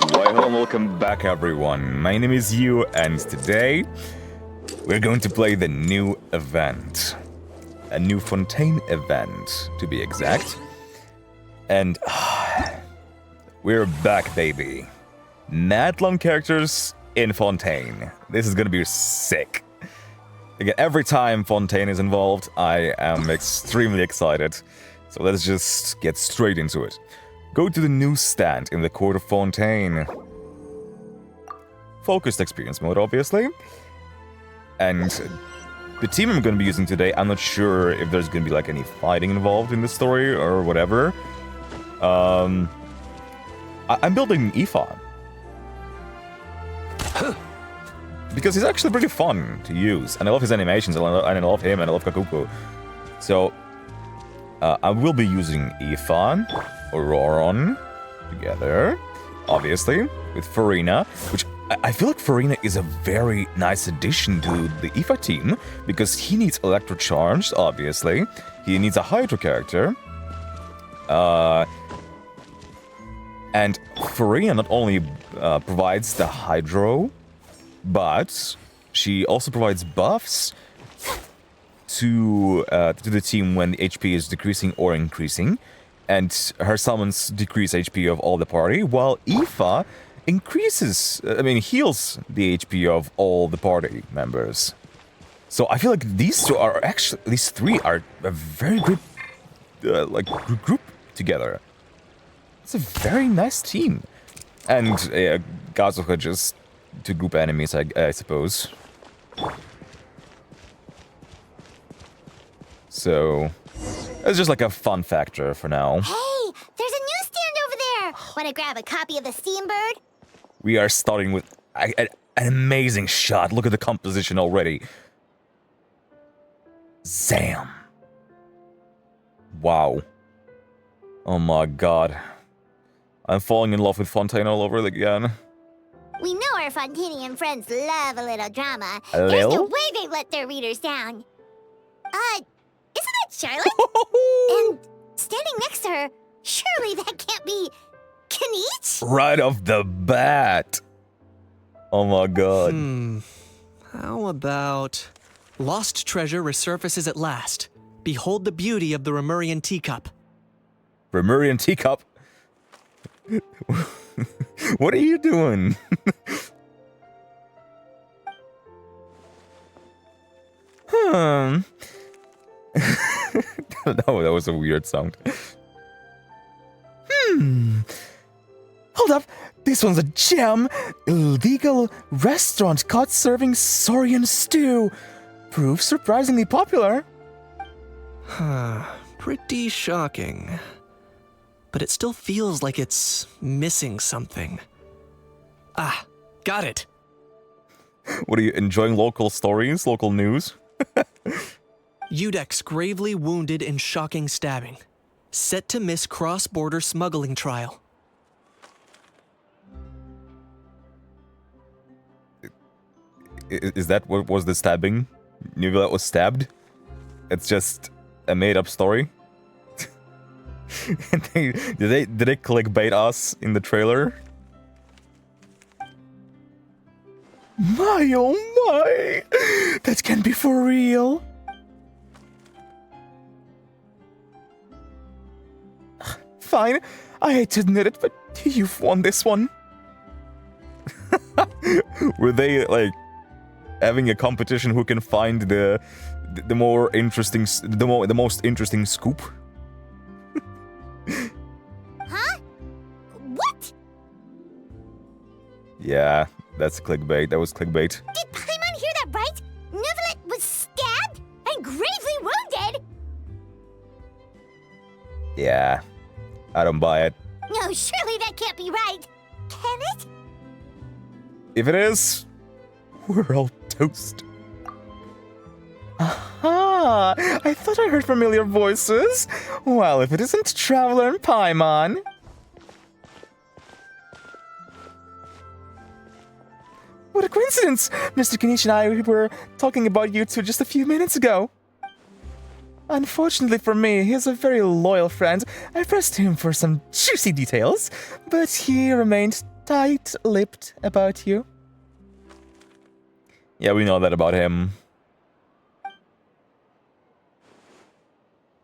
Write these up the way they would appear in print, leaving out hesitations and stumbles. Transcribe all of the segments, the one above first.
Why hello and welcome back everyone. My name is Yu and today we're going to play the new event. A new Fontaine event, to be exact. And we're back, baby. Mad long characters in Fontaine. This is gonna be sick. Again, every time Fontaine is involved, I am extremely excited. So let's just get straight into it. Go to the newsstand in the court of Fontaine. Focused experience mode, obviously. And the team I'm going to be using today, I'm not sure if there's going to be like any fighting involved in the story or whatever. I'm building Aoife. Because he's actually pretty fun to use. And I love his animations, and I love him, and I love Kakuku. So, I will be using Aoife, Auroron, together, obviously, with Farina, which I feel like Farina is a very nice addition to the Aoife team, because he needs Electrocharged, obviously. He needs a Hydro character. And Farina not only provides the Hydro, but she also provides buffs to the team when the HP is decreasing or increasing. And her summons decrease HP of all the party, while Aoife heals the HP of all the party members. So I feel like these three are a very good, group together. It's a very nice team. And Gazuha just to group enemies, I suppose. So it's just like a fun factor for now. Hey, there's a newsstand over there. Want to grab a copy of the Steambird? We are starting with an amazing shot. Look at the composition already. Zam. Wow. Oh my god. I'm falling in love with Fontaine all over again. We know our Fontanian friends love a little drama. A There's little? no way they let their readers down. Isn't that Charlotte? And standing next to her, surely that can't be Kaniche? Right off the bat. Oh my god. How about... Lost treasure resurfaces at last. Behold the beauty of the Remurian teacup. Remurian teacup? What are you doing? That was a weird sound. Hold up, this one's a gem. Illegal restaurant caught serving Saurian stew. Proves surprisingly popular. Pretty shocking. But it still feels like it's missing something. Ah, got it. What are you enjoying? Local stories? Local news? Udex gravely wounded in shocking stabbing. Set to miss cross-border smuggling trial. Is that what was the stabbing? Nuvula was stabbed? It's just a made-up story? Did they clickbait us in the trailer? My oh my! That can't be for real! Fine, I hate to admit it, but you've won this one. Were they, like, having a competition who can find the more interesting, the most interesting scoop? Huh? What? Yeah, that's clickbait. That was clickbait. Did Paimon hear that right? Neuvillette was stabbed and gravely wounded? Yeah, I don't buy it. No, surely that can't be right. Can it? If it is, we're all toast. Aha! I thought I heard familiar voices. Well, if it isn't Traveler and Paimon. What a coincidence! Mr. Kaniche and I were talking about you two just a few minutes ago. Unfortunately for me, he is a very loyal friend. I pressed him for some juicy details, but he remained tight-lipped about you. Yeah, we know that about him.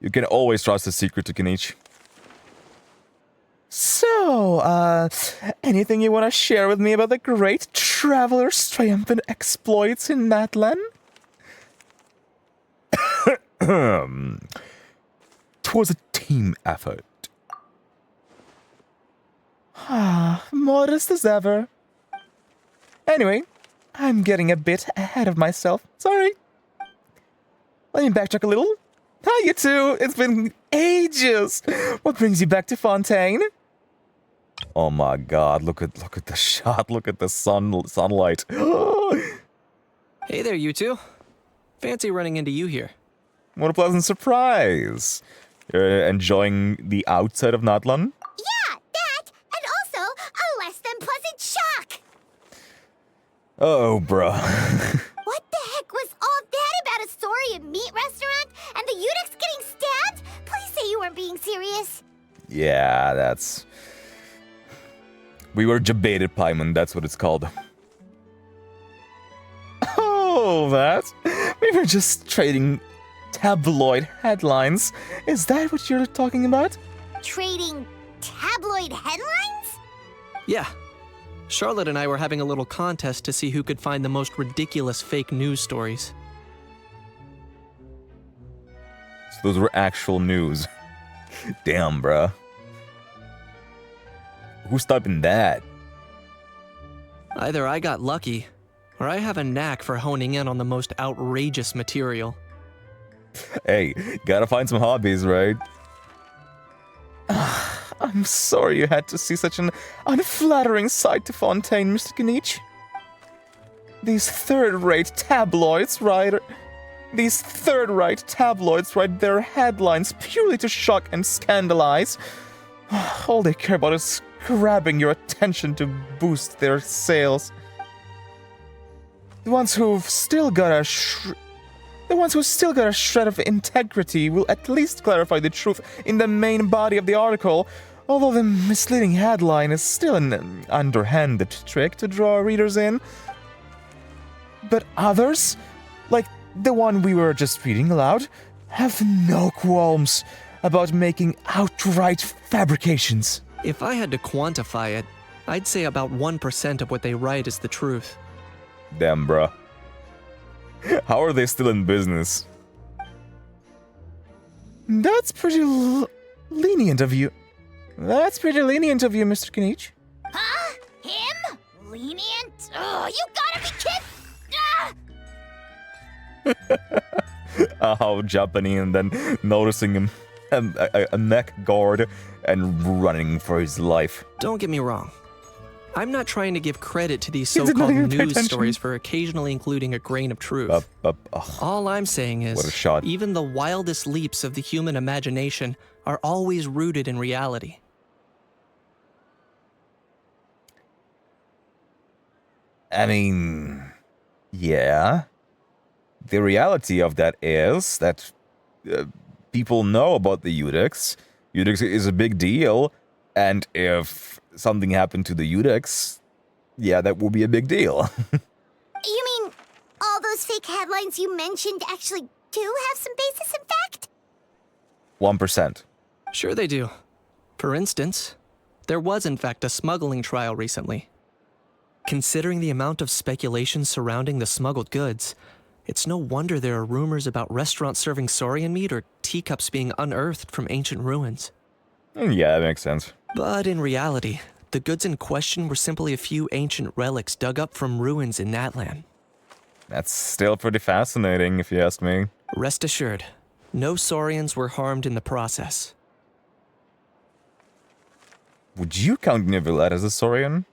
You can always trust a secret to Kenichi. So, anything you want to share with me about the great traveler's triumphant exploits in Natlan? 'Twas a team effort. Modest as ever. Anyway, I'm getting a bit ahead of myself. Sorry. Let me backtrack a little. Hi, you two. It's been ages. What brings you back to Fontaine? Oh my god, look at the shot. Look at the sunlight. Hey there, you two. Fancy running into you here. What a pleasant surprise. You're enjoying the outside of Natlan? Yeah, that, and also a less than pleasant shock. Oh, bruh. What the heck was all that about a Saurian meat restaurant and the eunuchs getting stabbed? Please say you weren't being serious. Yeah, that's... We were jebaited, Paimon, that's what it's called. Oh, that? We were just trading tabloid headlines. Is that what you're talking about? Trading tabloid headlines? Yeah. Charlotte and I were having a little contest to see who could find the most ridiculous fake news stories. So those were actual news. Damn, bruh. Who's stopping that? Either I got lucky, or I have a knack for honing in on the most outrageous material. Hey, gotta find some hobbies, right? I'm sorry you had to see such an unflattering sight to Fontaine, Mr. Kenichi. These third-rate tabloids write their headlines purely to shock and scandalize. All they care about is grabbing your attention to boost their sales. The ones who've still got a shred of integrity will at least clarify the truth in the main body of the article, although the misleading headline is still an underhanded trick to draw readers in. But others, like the one we were just reading aloud, have no qualms about making outright fabrications. If I had to quantify it, I'd say about 1% of what they write is the truth. Damn, bruh. How are they still in business? That's pretty lenient of you. That's pretty lenient of you, Mr. Kenichi. Huh? Him? Lenient? Oh, you gotta be kidding! Oh, Japanese, and then noticing him a neck guard and running for his life. Don't get me wrong. I'm not trying to give credit to these He did not so-called even pay news attention. stories for occasionally including a grain of truth. All I'm saying is, What a shot. even the wildest leaps of the human imagination are always rooted in reality. I mean, yeah. The reality of that is that people know about the eunuchs. Eunuchs is a big deal, and if something happened to the eunuchs, yeah, that would be a big deal. You mean all those fake headlines you mentioned actually do have some basis in fact? 1%. Sure they do. For instance, there was in fact a smuggling trial recently. Considering the amount of speculation surrounding the smuggled goods, it's no wonder there are rumors about restaurants serving saurian meat or teacups being unearthed from ancient ruins. Yeah, that makes sense. But in reality, the goods in question were simply a few ancient relics dug up from ruins in Natlan. That's still pretty fascinating, if you ask me. Rest assured, no saurians were harmed in the process. Would you count Nivelette as a saurian?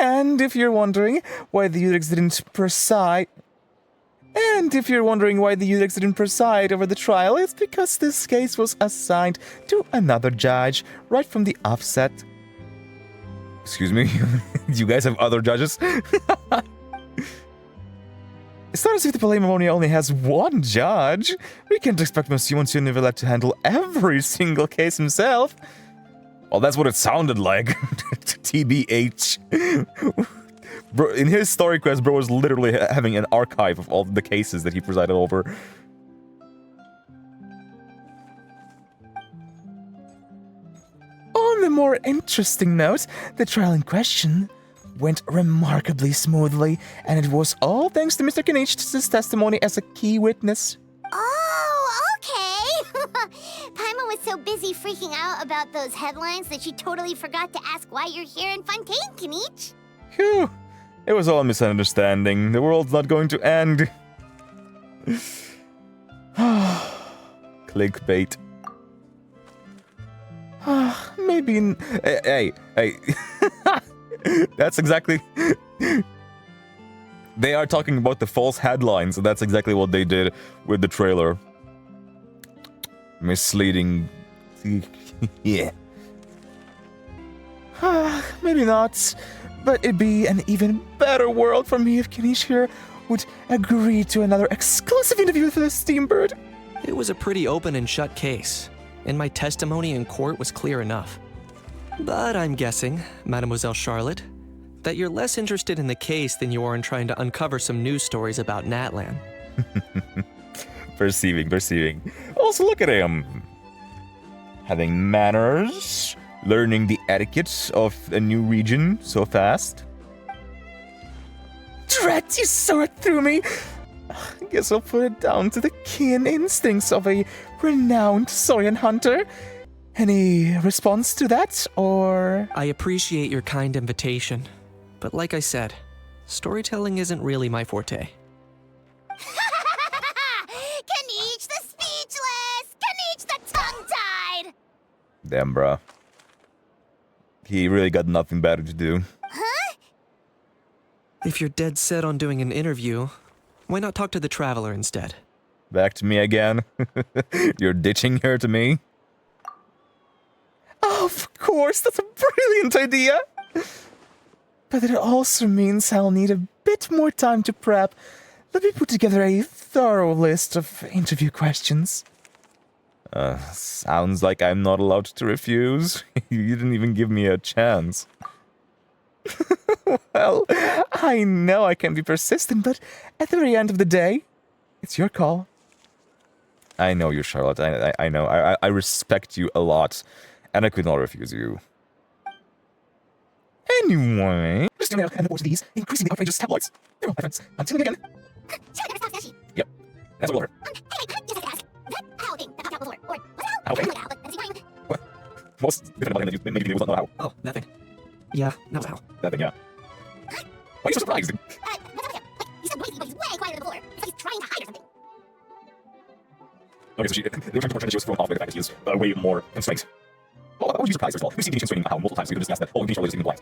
And if you're wondering why the eunuchs didn't preside over the trial, it's because this case was assigned to another judge right from the offset. Excuse me? You guys have other judges? It's not as if the Palemon only has one judge. We can't expect Monsieur Nivelette to handle every single case himself. Well, that's what it sounded like. TBH. Bro, in his story quest, bro was literally having an archive of all the cases that he presided over. On a more interesting note, the trial in question went remarkably smoothly, and it was all thanks to Mr. Kenich's testimony as a key witness. Oh, okay. Paimon was so busy freaking out about those headlines that she totally forgot to ask why you're here in Fontaine, Kenich. Phew. It was all a misunderstanding. The world's not going to end. Clickbait. Maybe. Hey. That's exactly. They are talking about the false headlines, and that's exactly what they did with the trailer. Misleading. Yeah. Maybe not. But it'd be an even better world for me if Kenich here would agree to another exclusive interview for the Steambird. It was a pretty open and shut case, and my testimony in court was clear enough. But I'm guessing, Mademoiselle Charlotte, that you're less interested in the case than you are in trying to uncover some news stories about Natlan. Perceiving. Also, look at him. Having manners, learning the etiquette of a new region so fast. Drat, you saw it through me. I guess I'll put it down to the keen instincts of a renowned Saurian hunter. Any response to that, or...? I appreciate your kind invitation, but like I said, storytelling isn't really my forte. Kenich the speechless! Kenich the tongue-tied! Damn, bruh. He really got nothing better to do. Huh? If you're dead set on doing an interview, why not talk to the Traveler instead? Back to me again? You're ditching her to me? Of course, that's a brilliant idea! But it also means I'll need a bit more time to prep. Let me put together a thorough list of interview questions. Sounds like I'm not allowed to refuse. You didn't even give me a chance. Well, I know I can be persistent, but at the very end of the day, it's your call. I know you, Charlotte. I know. I respect you a lot, and I could not refuse you. Anyway, just doing out and watch these increasingly outrageous tabloids. They're all my friends. Until we meet again. She never stops, does she? Yep. That's what order. Hey, just like to ask. That owl thing that popped out before, or was it Owl thing? Not owl, but that's annoying. What? What's different about him that you maybe was not know how? Oh, that thing. Yeah, that was how. That thing, yeah. Why are you so surprised? What's up with him? Like, he said noisy, but he's way quieter than before. It's like he's trying to hide or something. Okay, so they were trying to portray that she was thrown off by the fact that he is way more constrained. Well, I was surprised, first of all. We've seen Genshin constraining how multiple times we could discuss that, oh, Genshin is even blind.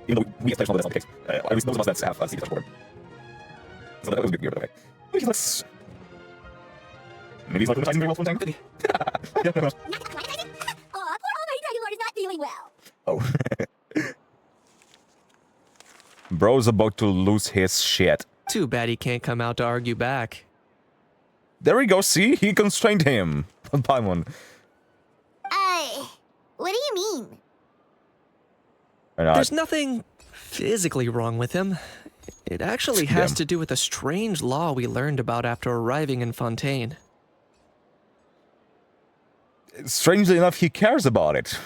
Even though we as players know that that's not the case. At least those of us that have seen the touch so that was a bit weird, but okay. Okay, let's... Maybe he's not advertising very well for one time? Yeah, no. Not advertising? Aw, poor Almighty Dragon Lord is not feeling well. Oh. Bro's about to lose his shit. Too bad he can't come out to argue back. There we go, see? He constrained him. Paimon. What do you mean? There's nothing physically wrong with him. It actually has to do with a strange law we learned about after arriving in Fontaine. Strangely enough, he cares about it.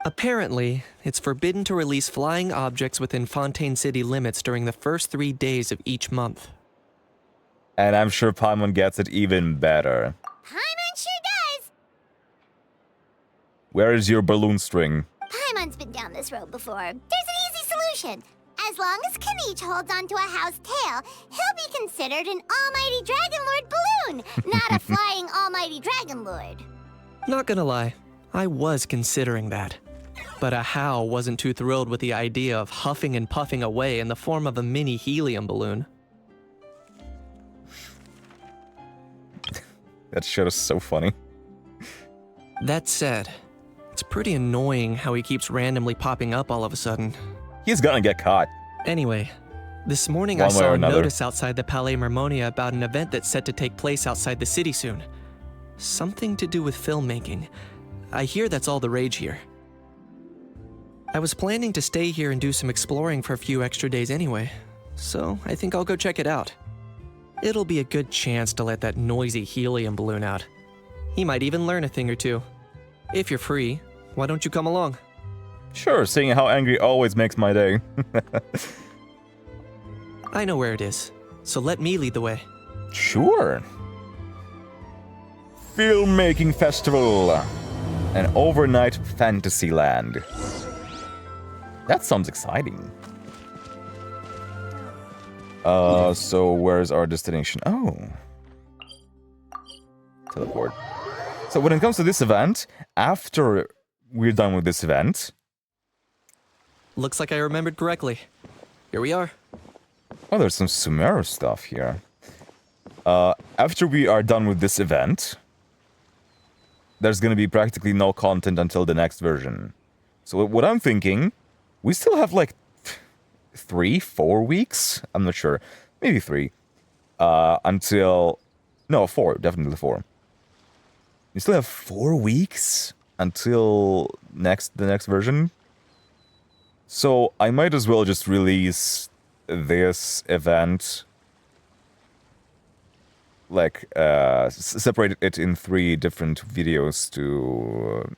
Apparently, it's forbidden to release flying objects within Fontaine city limits during the first 3 days of each month. And I'm sure Paimon gets it even better. Paimon sure does. Where is your balloon string? Paimon's been down this road before. There's an easy solution. As long as Kenich holds onto a house tail, he'll be considered an Almighty Dragon Lord balloon, not a flying Almighty Dragon Lord. Not gonna lie, I was considering that. But Ahau wasn't too thrilled with the idea of huffing and puffing away in the form of a mini helium balloon. That shit is so funny. That said, it's pretty annoying how he keeps randomly popping up all of a sudden. He's gonna get caught. Anyway, this morning One I way saw or a another. notice outside the Palais Mermonia about an event that's set to take place outside the city soon. Something to do with filmmaking. I hear that's all the rage here. I was planning to stay here and do some exploring for a few extra days anyway, so I think I'll go check it out. It'll be a good chance to let that noisy helium balloon out. He might even learn a thing or two. If you're free, why don't you come along? Sure, seeing how angry always makes my day. I know where it is, so let me lead the way. Sure. Filmmaking Festival. An overnight fantasy land. That sounds exciting. So where's our destination? Oh. Teleport. So when it comes to this event, after we're done with this event... Looks like I remembered correctly. Here we are. Oh, there's some Sumeru stuff here. After we are done with this event, there's gonna be practically no content until the next version. So what I'm thinking, we still have like 3-4 weeks? I'm not sure. Maybe 3. Until... No, 4. Definitely 4. You still have 4 weeks until the next version. So I might as well just release this event, like separate it in 3 different videos to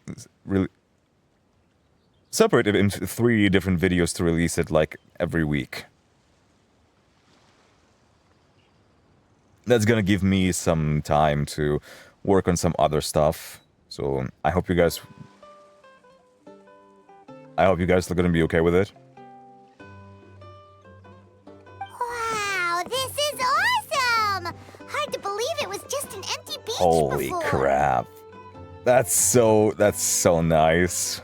separate it into 3 different videos to release it like every week. That's gonna give me some time to work on some other stuff. So I hope you guys are gonna be okay with it. Wow, this is awesome! Hard to believe it was just an empty beach Holy before. crap. That's so nice.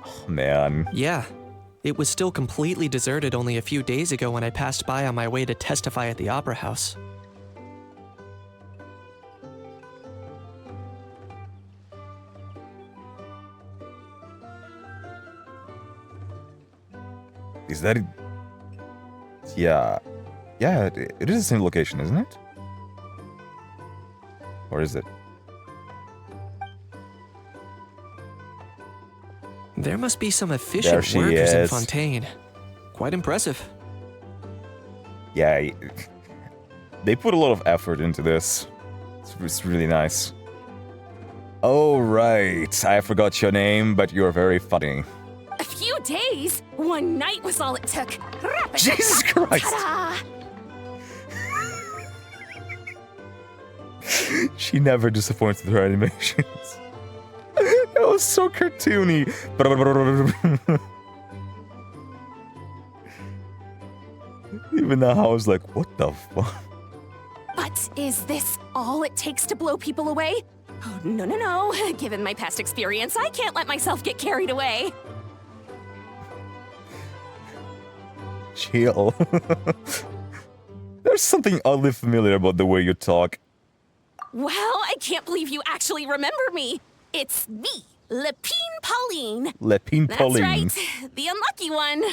Oh man. Yeah, it was still completely deserted only a few days ago when I passed by on my way to testify at the Opera House. Is that it? Yeah. Yeah, it is the same location, isn't it? Or is it? There must be some There efficient she workers in is. Fontaine. Quite impressive. Yeah, they put a lot of effort into this. It's really nice. Oh, right. I forgot your name, but you're very funny. A few days? One night was all it took. Jesus Christ! Ta-da! She never disappoints with her animations. That was so cartoony. Even now I was like, what the fuck? But is this all it takes to blow people away? Oh, no. Given my past experience, I can't let myself get carried away. Chill. There's something oddly familiar about the way you talk. Well, I can't believe you actually remember me. It's me, Lepine Pauline. Lepine That's Pauline. right, the unlucky one.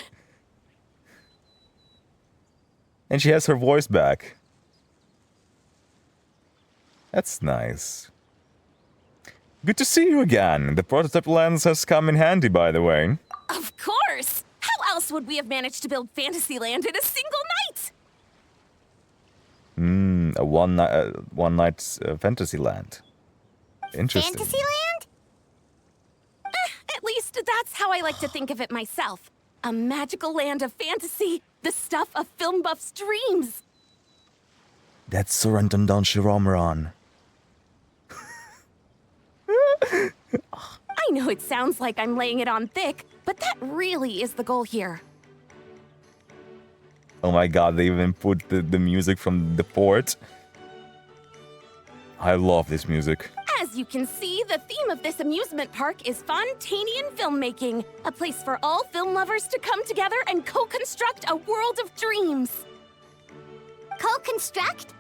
And she has her voice back. That's nice. Good to see you again. The prototype lens has come in handy, by the way. Of course. How else would we have managed to build Fantasyland in a single night? A one night fantasy land. Interesting. Fantasyland? At least that's how I like to think of it myself. A magical land of fantasy, the stuff of film buffs' dreams. That's Sorrentondon Shiromaran. I know it sounds like I'm laying it on thick, but that really is the goal here. Oh my god, they even put the music from the port. I love this music. As you can see, the theme of this amusement park is Fontanian filmmaking, a place for all film lovers to come together and co-construct a world of dreams. Co-construct?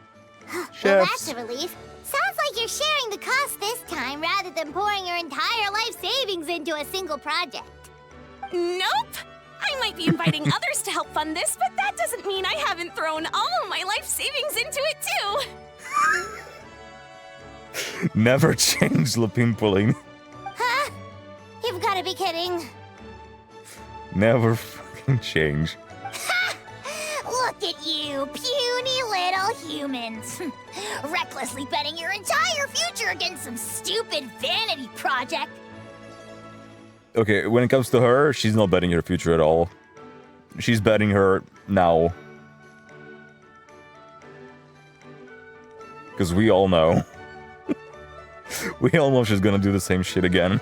Well, Chefs. that's a relief. Sounds like you're sharing the cost this time rather than pouring your entire life savings into a single project. Nope! I might be inviting others to help fund this, but that doesn't mean I haven't thrown all of my life savings into it too. Never change the pimpling. Huh? You've got to be kidding. Never fucking change. Look at you, puny little humans. Recklessly betting your entire future against some stupid vanity project. Okay, when it comes to her, she's not betting her future at all. She's betting her now. Because we all know. We all know she's gonna do the same shit again.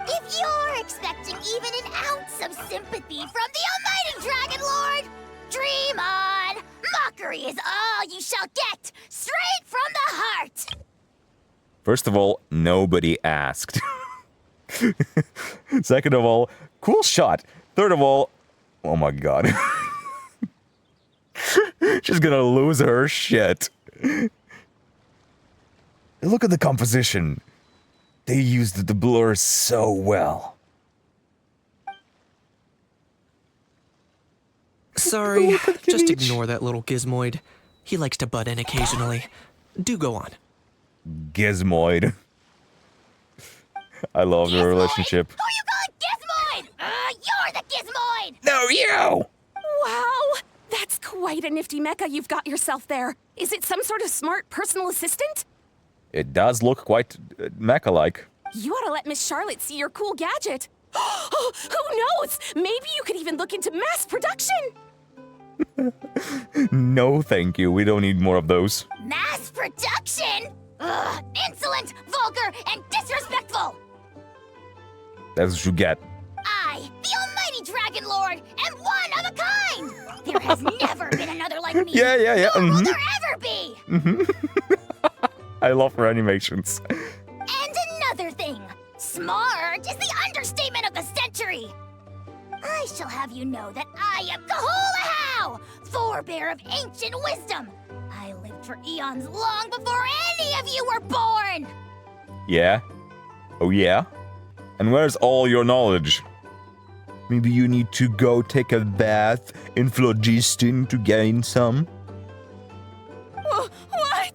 If you're expecting even an ounce of sympathy from the almighty Dragon Lord, dream on! Mockery is all you shall get, straight from the heart! First of all, nobody asked. Second of all, cool shot. Third of all, oh my god. She's gonna lose her shit. Look at the composition. They used the blur so well. Sorry, just ignore that little gizmoid. He likes to butt in occasionally. Do go on. Gizmoid. I love their relationship. Who you calling Gizmoid? You're the Gizmoid! No, you! Wow! That's quite a nifty mecha you've got yourself there. Is it some sort of smart personal assistant? It does look quite mecha-like. You ought to let Miss Charlotte see your cool gadget. Who knows? Maybe you could even look into mass production. No, thank you. We don't need more of those. Mass production? Ugh, insolent, vulgar, and disrespectful! That's what you get. I, the almighty Dragon Lord, am one of a kind! There has never been another like me. Yeah. Nor will there ever be! I love her animations. And another thing, smart is the understatement of the century. I shall have you know that I am Kahulahau, forebear of ancient wisdom. I lived for eons long before any of you were born. Yeah? Oh yeah? And where's all your knowledge? Maybe you need to go take a bath in phlogiston to gain some? What?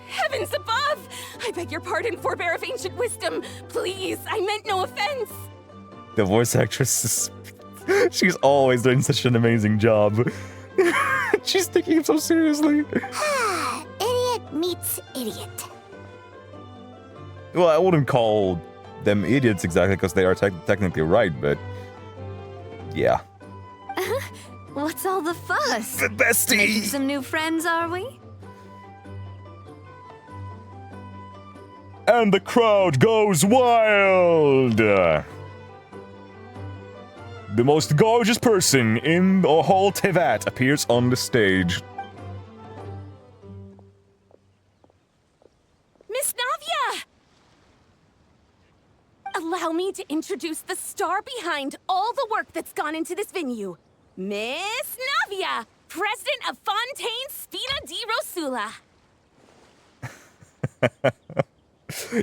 Heavens above! I beg your pardon, forebear of ancient wisdom. Please, I meant no offense. The voice actress is... She's always doing such an amazing job. She's taking him so seriously. Idiot meets idiot. Well, I wouldn't call them idiots exactly because they are technically right, but... Yeah. What's all the fuss? The bestie! Making some new friends, are we? And the crowd goes wild! The most gorgeous person in the whole Tevat appears on the stage. Miss Navia! Allow me to introduce the star behind all the work that's gone into this venue. Miss Navia, president of Fontaine Spina di Rosula.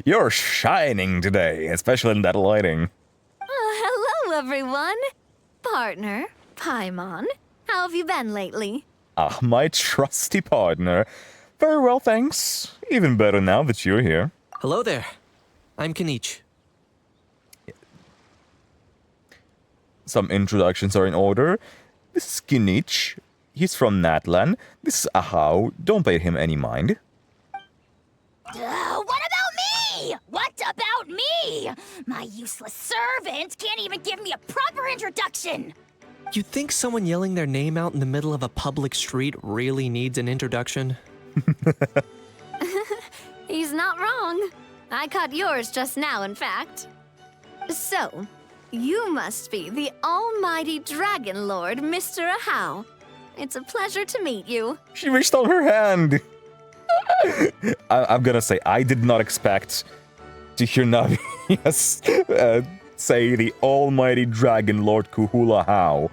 You're shining today, especially in that lighting. Hello, everyone. Partner, Paimon. How have you been lately? Ah, my trusty partner. Very well, thanks. Even better now that you're here. Hello there. I'm Kanich. Some introductions are in order. This is Kinich. He's from Natlan. This is Ahau. Don't pay him any mind. What about me? What about me? My useless servant can't even give me a proper introduction. You think someone yelling their name out in the middle of a public street really needs an introduction? He's not wrong. I caught yours just now, in fact. So, you must be the almighty Dragon Lord, Mr. Ahau. It's a pleasure to meet you. She reached out her hand. I'm gonna say, I did not expect to hear Navi say the almighty Dragon Lord Kahulahau.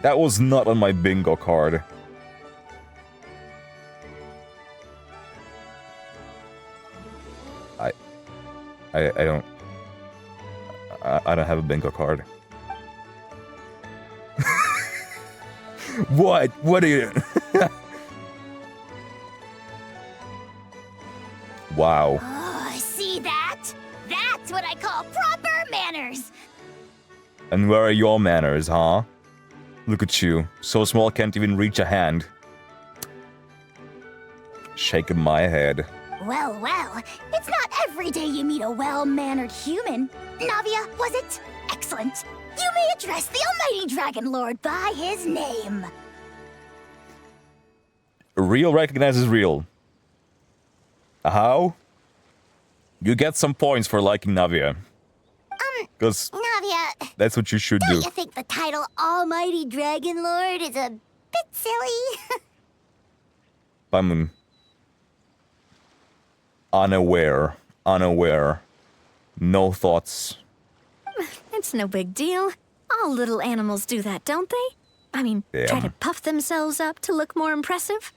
That was not on my bingo card. I don't have a bingo card. What? What are you... Wow. Oh, see that? That's what I call proper manners. And where are your manners, huh? Look at you. So small can't even reach a hand. Shaking my head. Well, well, it's not every day you meet a well-mannered human. Navia, was it? Excellent. You may address the almighty Dragon Lord by his name. Real recognizes real. How? You get some points for liking Navia. Because Navia, that's what you should don't do. you think the title Almighty Dragon Lord is a bit silly? I'm unaware. No thoughts. It's no big deal. All little animals do that, don't they? I mean, try to puff themselves up to look more impressive.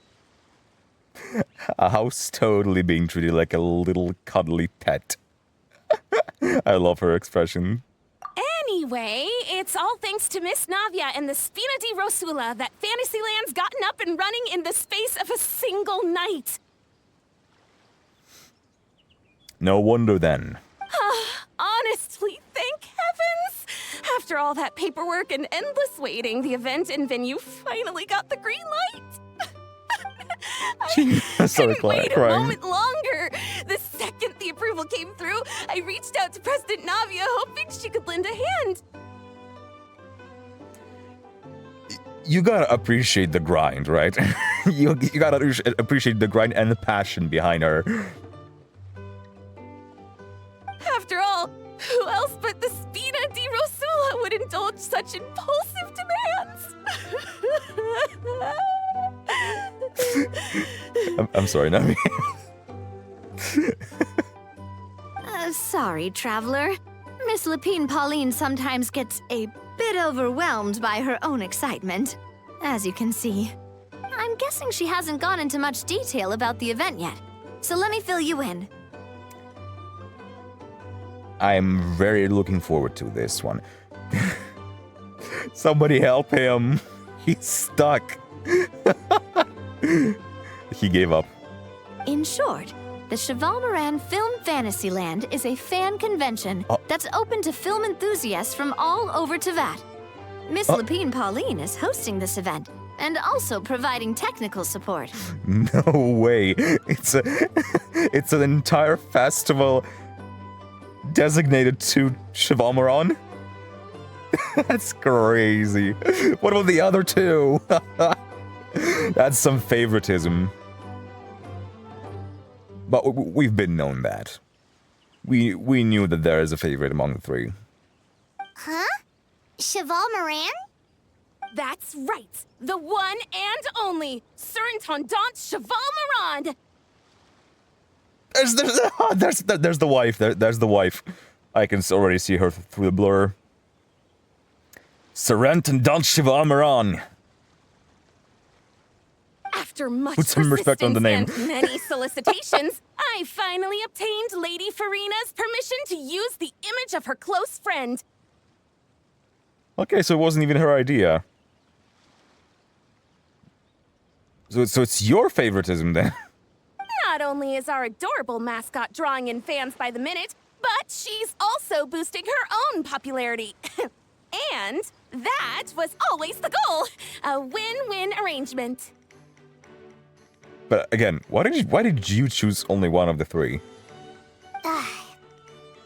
A house totally being treated like a little cuddly pet. I love her expression. Anyway, it's all thanks to Miss Navia and the Spina di Rosula that Fantasyland's gotten up and running in the space of a single night. No wonder then. Honestly, thank heavens! After all that paperwork and endless waiting, the event and venue finally got the green light. I Started couldn't wait a crying. moment longer. The second the approval came through, I reached out to President Navia, hoping she could lend a hand. You gotta appreciate the grind, right? you gotta appreciate the grind and the passion behind her. After all, who else but the Spina di Rosula would indulge such impulsive demands? I'm sorry, Nami. Sorry, traveler. Miss Lapine Pauline sometimes gets a bit overwhelmed by her own excitement, as you can see. I'm guessing she hasn't gone into much detail about the event yet, so let me fill you in. I'm very looking forward to this one. Somebody help him. He's stuck. He gave up. In short, the Cheval Moran Film Fantasyland is a fan convention that's open to film enthusiasts from all over Teyvat. Miss Lapine Pauline is hosting this event and also providing technical support. No way. It's an entire festival designated to Cheval Moran? That's crazy. What about the other two? That's some favoritism. But we've been known that. We knew that there is a favorite among the three. Huh? Cheval Moran? That's right. The one and only Surintendant Cheval Moran. There's the wife. There's the wife. I can already see her through the blur. Surintendant Cheval Moran. After much Put some respect on the name. and many solicitations, I finally obtained Lady Farina's permission to use the image of her close friend. Okay, so it wasn't even her idea. So it's your favoritism then. Not only is our adorable mascot drawing in fans by the minute, but she's also boosting her own popularity. And that was always the goal. A win-win arrangement. But again, why did you choose only one of the three?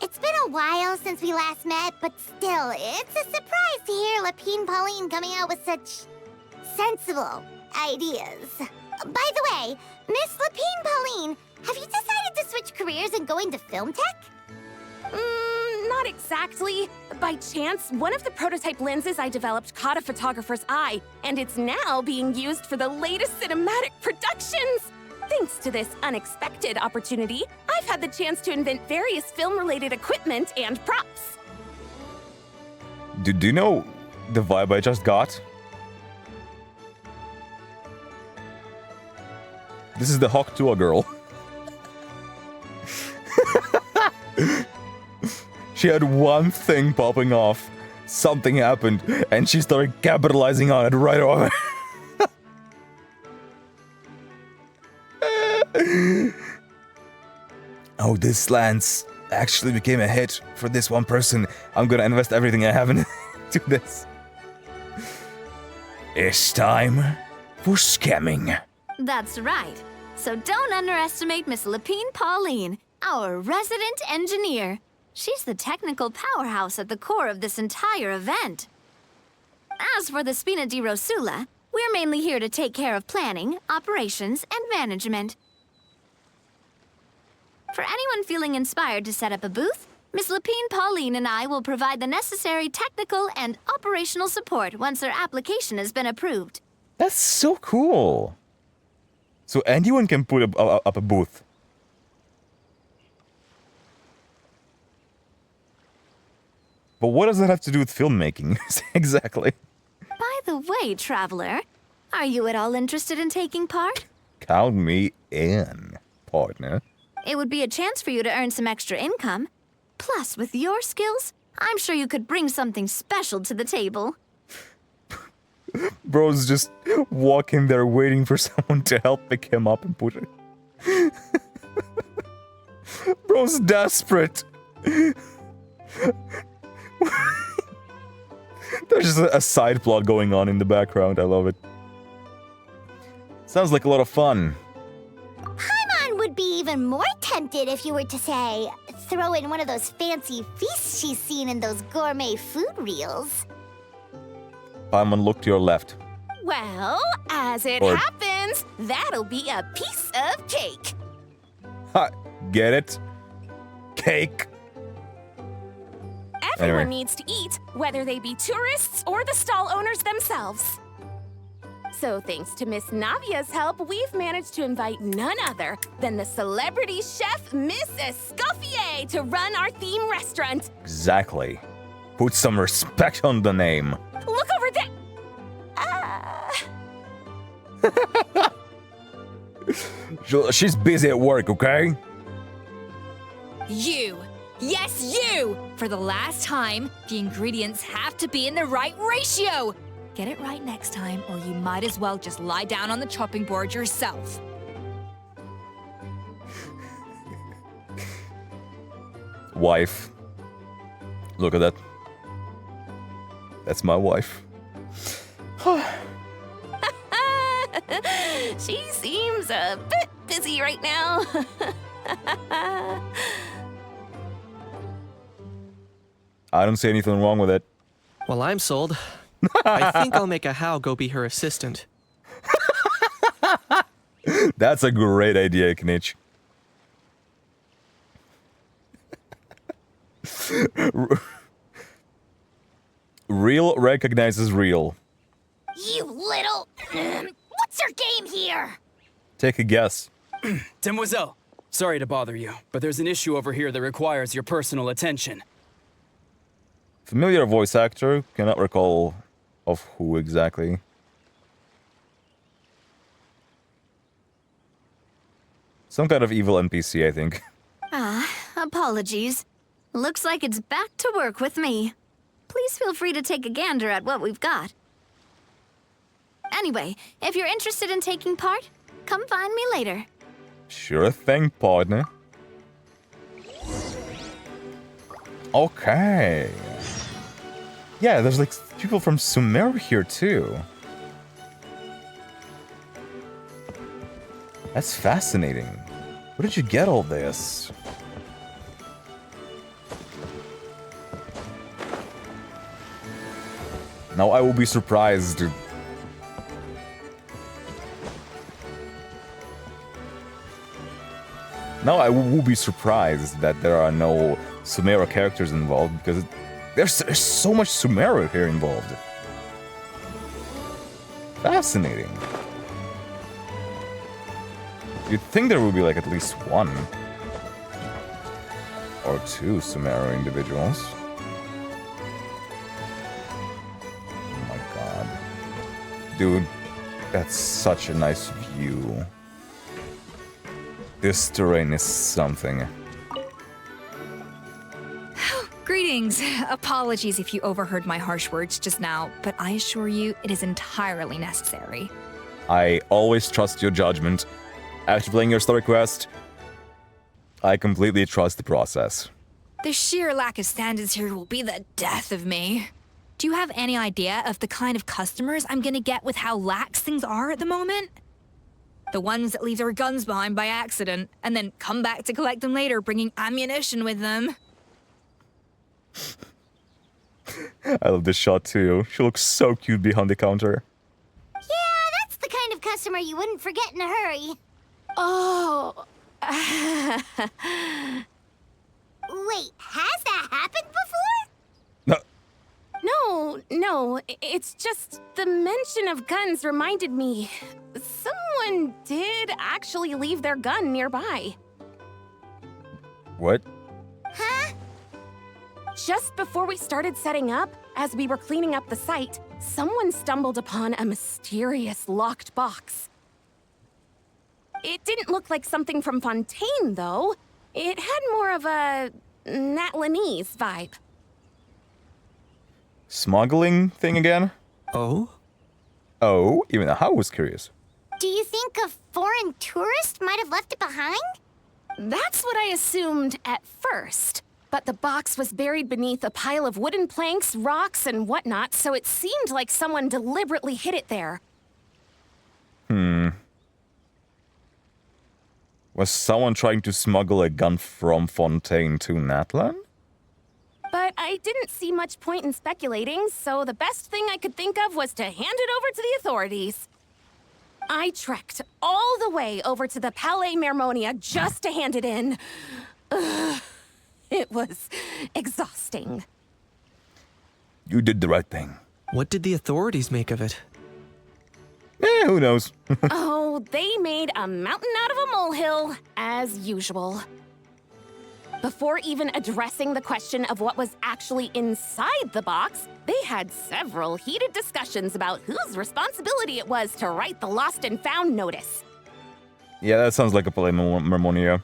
It's been a while since we last met, but still, it's a surprise to hear Lapine Pauline coming out with such sensible ideas. By the way, Miss Lapine Pauline, have you decided to switch careers and go into film tech? Not exactly. By chance, one of the prototype lenses I developed caught a photographer's eye, and it's now being used for the latest cinematic productions. Thanks to this unexpected opportunity, I've had the chance to invent various film-related equipment and props. Do you know the vibe I just got? This is the Hawk Tua girl. She had one thing popping off. Something happened, and she started capitalizing on it right away. Wow, this lance actually became a hit for this one person. I'm gonna invest everything I have into this. It's time for scamming. That's right. So don't underestimate Miss Lapine Pauline, our resident engineer. She's the technical powerhouse at the core of this entire event. As for the Spina di Rosula, we're mainly here to take care of planning, operations, and management. For anyone feeling inspired to set up a booth, Miss Lapine Pauline and I will provide the necessary technical and operational support once their application has been approved. That's so cool. So anyone can put up a booth. But what does that have to do with filmmaking? Exactly. By the way, traveler, are you at all interested in taking part? Count me in, partner. It would be a chance for you to earn some extra income. Plus, with your skills, I'm sure you could bring something special to the table. Bro's just walking there waiting for someone to help pick him up and put it. Bro's desperate. There's just a side plot going on in the background. I love it. Sounds like a lot of fun. Paimon would be even more tempted if you were to, say, throw in one of those fancy feasts she's seen in those gourmet food reels. Paimon, look to your left. Well, as it Or- happens, that'll be a piece of cake. Ha! Get it? Cake. Everyone Anyway. needs to eat, whether they be tourists or the stall owners themselves. So thanks to Miss Navia's help, we've managed to invite none other than the celebrity chef, Miss Escoffier, to run our theme restaurant. Exactly. Put some respect on the name. Look over there! She's busy at work, okay? You! Yes, you! For the last time, the ingredients have to be in the right ratio! Get it right next time, or you might as well just lie down on the chopping board yourself. Wife. Look at that. That's my wife. She seems a bit busy right now. I don't see anything wrong with it. Well, I'm sold. I think I'll make a How go be her assistant. That's a great idea, Knitch. Real recognizes real. You little... What's your game here? Take a guess. Demoiselle, sorry to bother you, but there's an issue over here that requires your personal attention. Familiar voice actor, cannot recall of who exactly. Some kind of evil NPC, I think. Apologies. Looks like it's back to work with me. Please feel free to take a gander at what we've got. Anyway, if you're interested in taking part, come find me later. Sure thing, partner. Okay. Yeah, there's like people from Sumer here too. That's fascinating. Where did you get all this? Now I will be surprised. Now I will be surprised that there are no Sumera characters involved, because there's so much Sumera here involved. Fascinating. You'd think there would be like at least one or two Sumera individuals. Oh my god. Dude, that's such a nice view. This terrain is something. Greetings. Apologies if you overheard my harsh words just now, but I assure you it is entirely necessary. I always trust your judgment. After playing your story quest, I completely trust the process. The sheer lack of standards here will be the death of me. Do you have any idea of the kind of customers I'm gonna get with how lax things are at the moment? The ones that leave their guns behind by accident and then come back to collect them later, bringing ammunition with them. I love this shot too. She looks so cute behind the counter. Yeah, that's the kind of customer you wouldn't forget in a hurry. Oh. Wait, has that happened before? No, it's just the mention of guns reminded me. Someone did actually leave their gun nearby. What? Huh? Just before we started setting up, as we were cleaning up the site, someone stumbled upon a mysterious locked box. It didn't look like something from Fontaine, though. It had more of a Natlanese vibe. Smuggling thing again? Oh? Oh, even I was curious. Do you think a foreign tourist might have left it behind? That's what I assumed at first. But the box was buried beneath a pile of wooden planks, rocks, and whatnot, so it seemed like someone deliberately hid it there. Was someone trying to smuggle a gun from Fontaine to Natlan? But I didn't see much point in speculating, so the best thing I could think of was to hand it over to the authorities. I trekked all the way over to the Palais Mermonia just to hand it in. Ugh, it was exhausting. You did the right thing. What did the authorities make of it? Who knows? Oh, they made a mountain out of a molehill, as usual. Before even addressing the question of what was actually inside the box, they had several heated discussions about whose responsibility it was to write the lost and found notice. Yeah, that sounds like a Palais Mermonia.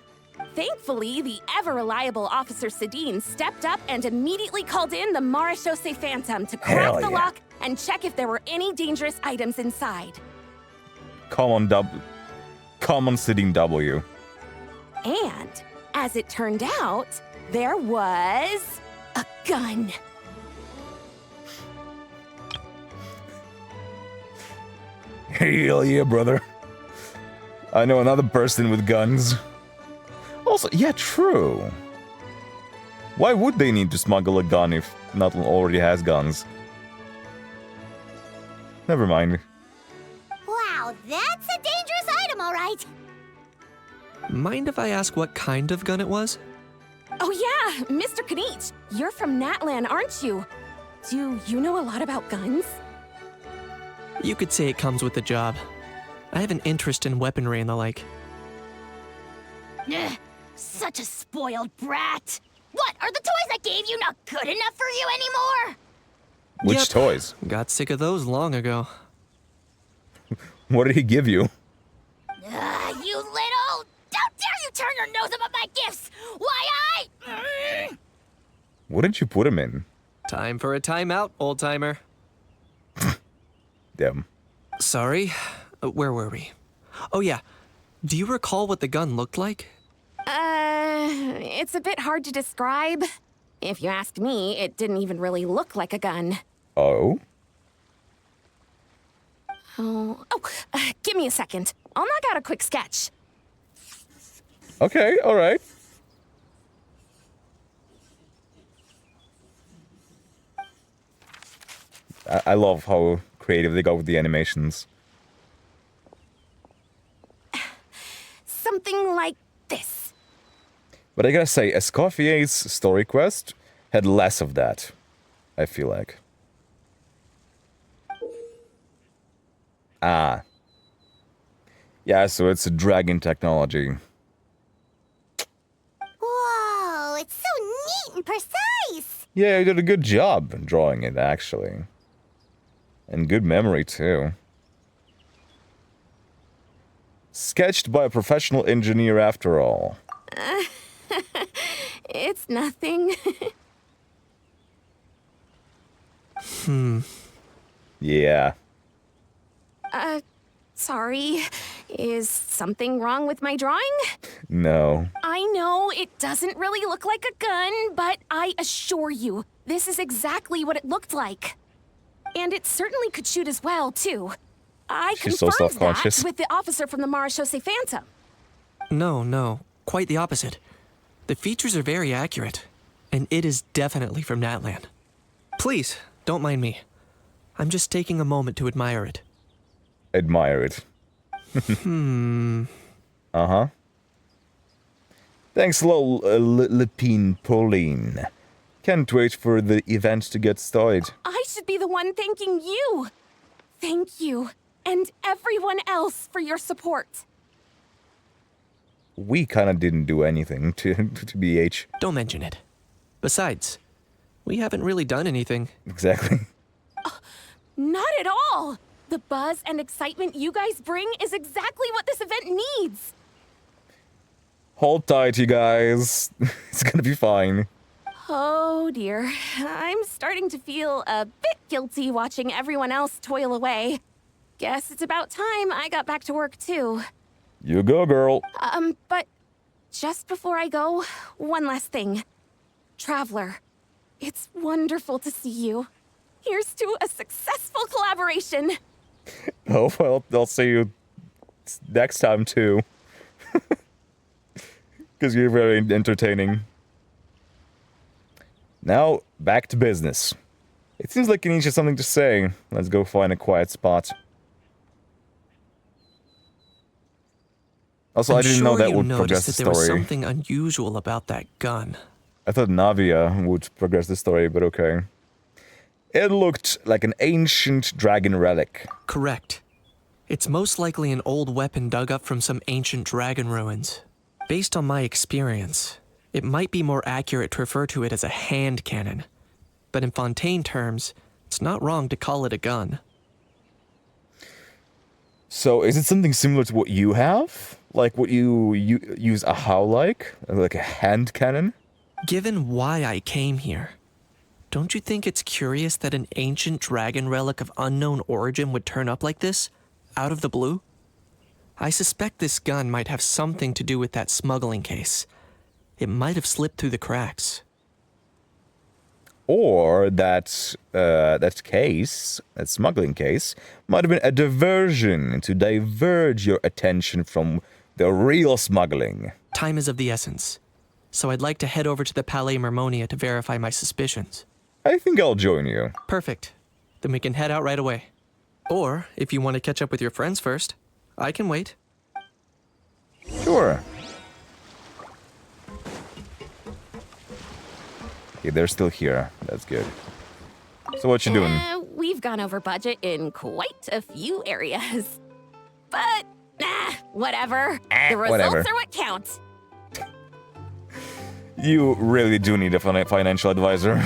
Thankfully, the ever-reliable Officer Sedine stepped up and immediately called in the Marechaussee Phantom to crack Hell the yeah. lock and check if there were any dangerous items inside. Come on, Sedine W. And, as it turned out, there was a gun. Hell yeah, brother. I know another person with guns. Also, yeah, true. Why would they need to smuggle a gun if Natlan already has guns? Never mind. Wow, that's a dangerous item, all right. Mind if I ask what kind of gun it was? Oh yeah, Mr. Kanich, you're from Natlan, aren't you? Do you know a lot about guns? You could say it comes with the job. I have an interest in weaponry and the like. Ugh, such a spoiled brat. What, are the toys I gave you not good enough for you anymore? Which Yep. toys? Got sick of those long ago. What did he give you? You little... Don't dare you turn your nose up at my gifts! Why, What did you put him in? Time for a timeout, old-timer. Damn. Sorry, where were we? Oh yeah, do you recall what the gun looked like? It's a bit hard to describe. If you ask me, it didn't even really look like a gun. Oh? Give me a second. I'll knock out a quick sketch. Okay, alright. I love how creative they go with the animations. Something like this. But I gotta say, Escoffier's story quest had less of that, I feel like. Ah. Yeah, so it's a dragon technology. Whoa, it's so neat and precise. Yeah, you did a good job drawing it, actually. And good memory, too. Sketched by a professional engineer, after all. It's nothing. Yeah. Sorry. Is something wrong with my drawing? No. I know it doesn't really look like a gun, but I assure you, this is exactly what it looked like. And it certainly could shoot as well, too. I She's so confirmed that self-conscious. with the officer from the Marechaussee Phantom. No, quite the opposite. The features are very accurate, and it is definitely from Natlan. Please, don't mind me. I'm just taking a moment to admire it. Admire it. Uh-huh. Thanks a lot, Lepine Pauline. Can't wait for the event to get started. I should be the one thanking you. Thank you, and everyone else for your support. We kinda didn't do anything to BH. Don't mention it. Besides, we haven't really done anything. Exactly. Not at all. The buzz and excitement you guys bring is exactly what this event needs. Hold tight, you guys. It's gonna be fine. Oh dear, I'm starting to feel a bit guilty watching everyone else toil away. Guess it's about time I got back to work too. You go, girl. But just before I go, one last thing. Traveler, it's wonderful to see you. Here's to a successful collaboration. Oh, well, I'll see you next time, too. Because you're very entertaining. Now, back to business. It seems like Kenichi has something to say. Let's go find a quiet spot. Also, I didn't know that would progress the there was story. something unusual about that gun. I thought Navia would progress the story, but okay. It looked like an ancient dragon relic. Correct. It's most likely an old weapon dug up from some ancient dragon ruins. Based on my experience, it might be more accurate to refer to it as a hand cannon. But in Fontaine terms, it's not wrong to call it a gun. So, is it something similar to what you have? Like what you use a how like a hand cannon? Given why I came here, don't you think it's curious that an ancient dragon relic of unknown origin would turn up like this, out of the blue? I suspect this gun might have something to do with that smuggling case. It might have slipped through the cracks. Or that smuggling case, might have been a diversion to diverge your attention from the real smuggling. Time is of the essence, so I'd like to head over to the Palais Mermonia to verify my suspicions. I think I'll join you. Perfect. Then we can head out right away. Or, if you want to catch up with your friends first, I can wait. Sure. Okay, they're still here. That's good. So what you doing? We've gone over budget in quite a few areas. But, whatever. The results whatever. are what count. You really do need a financial advisor.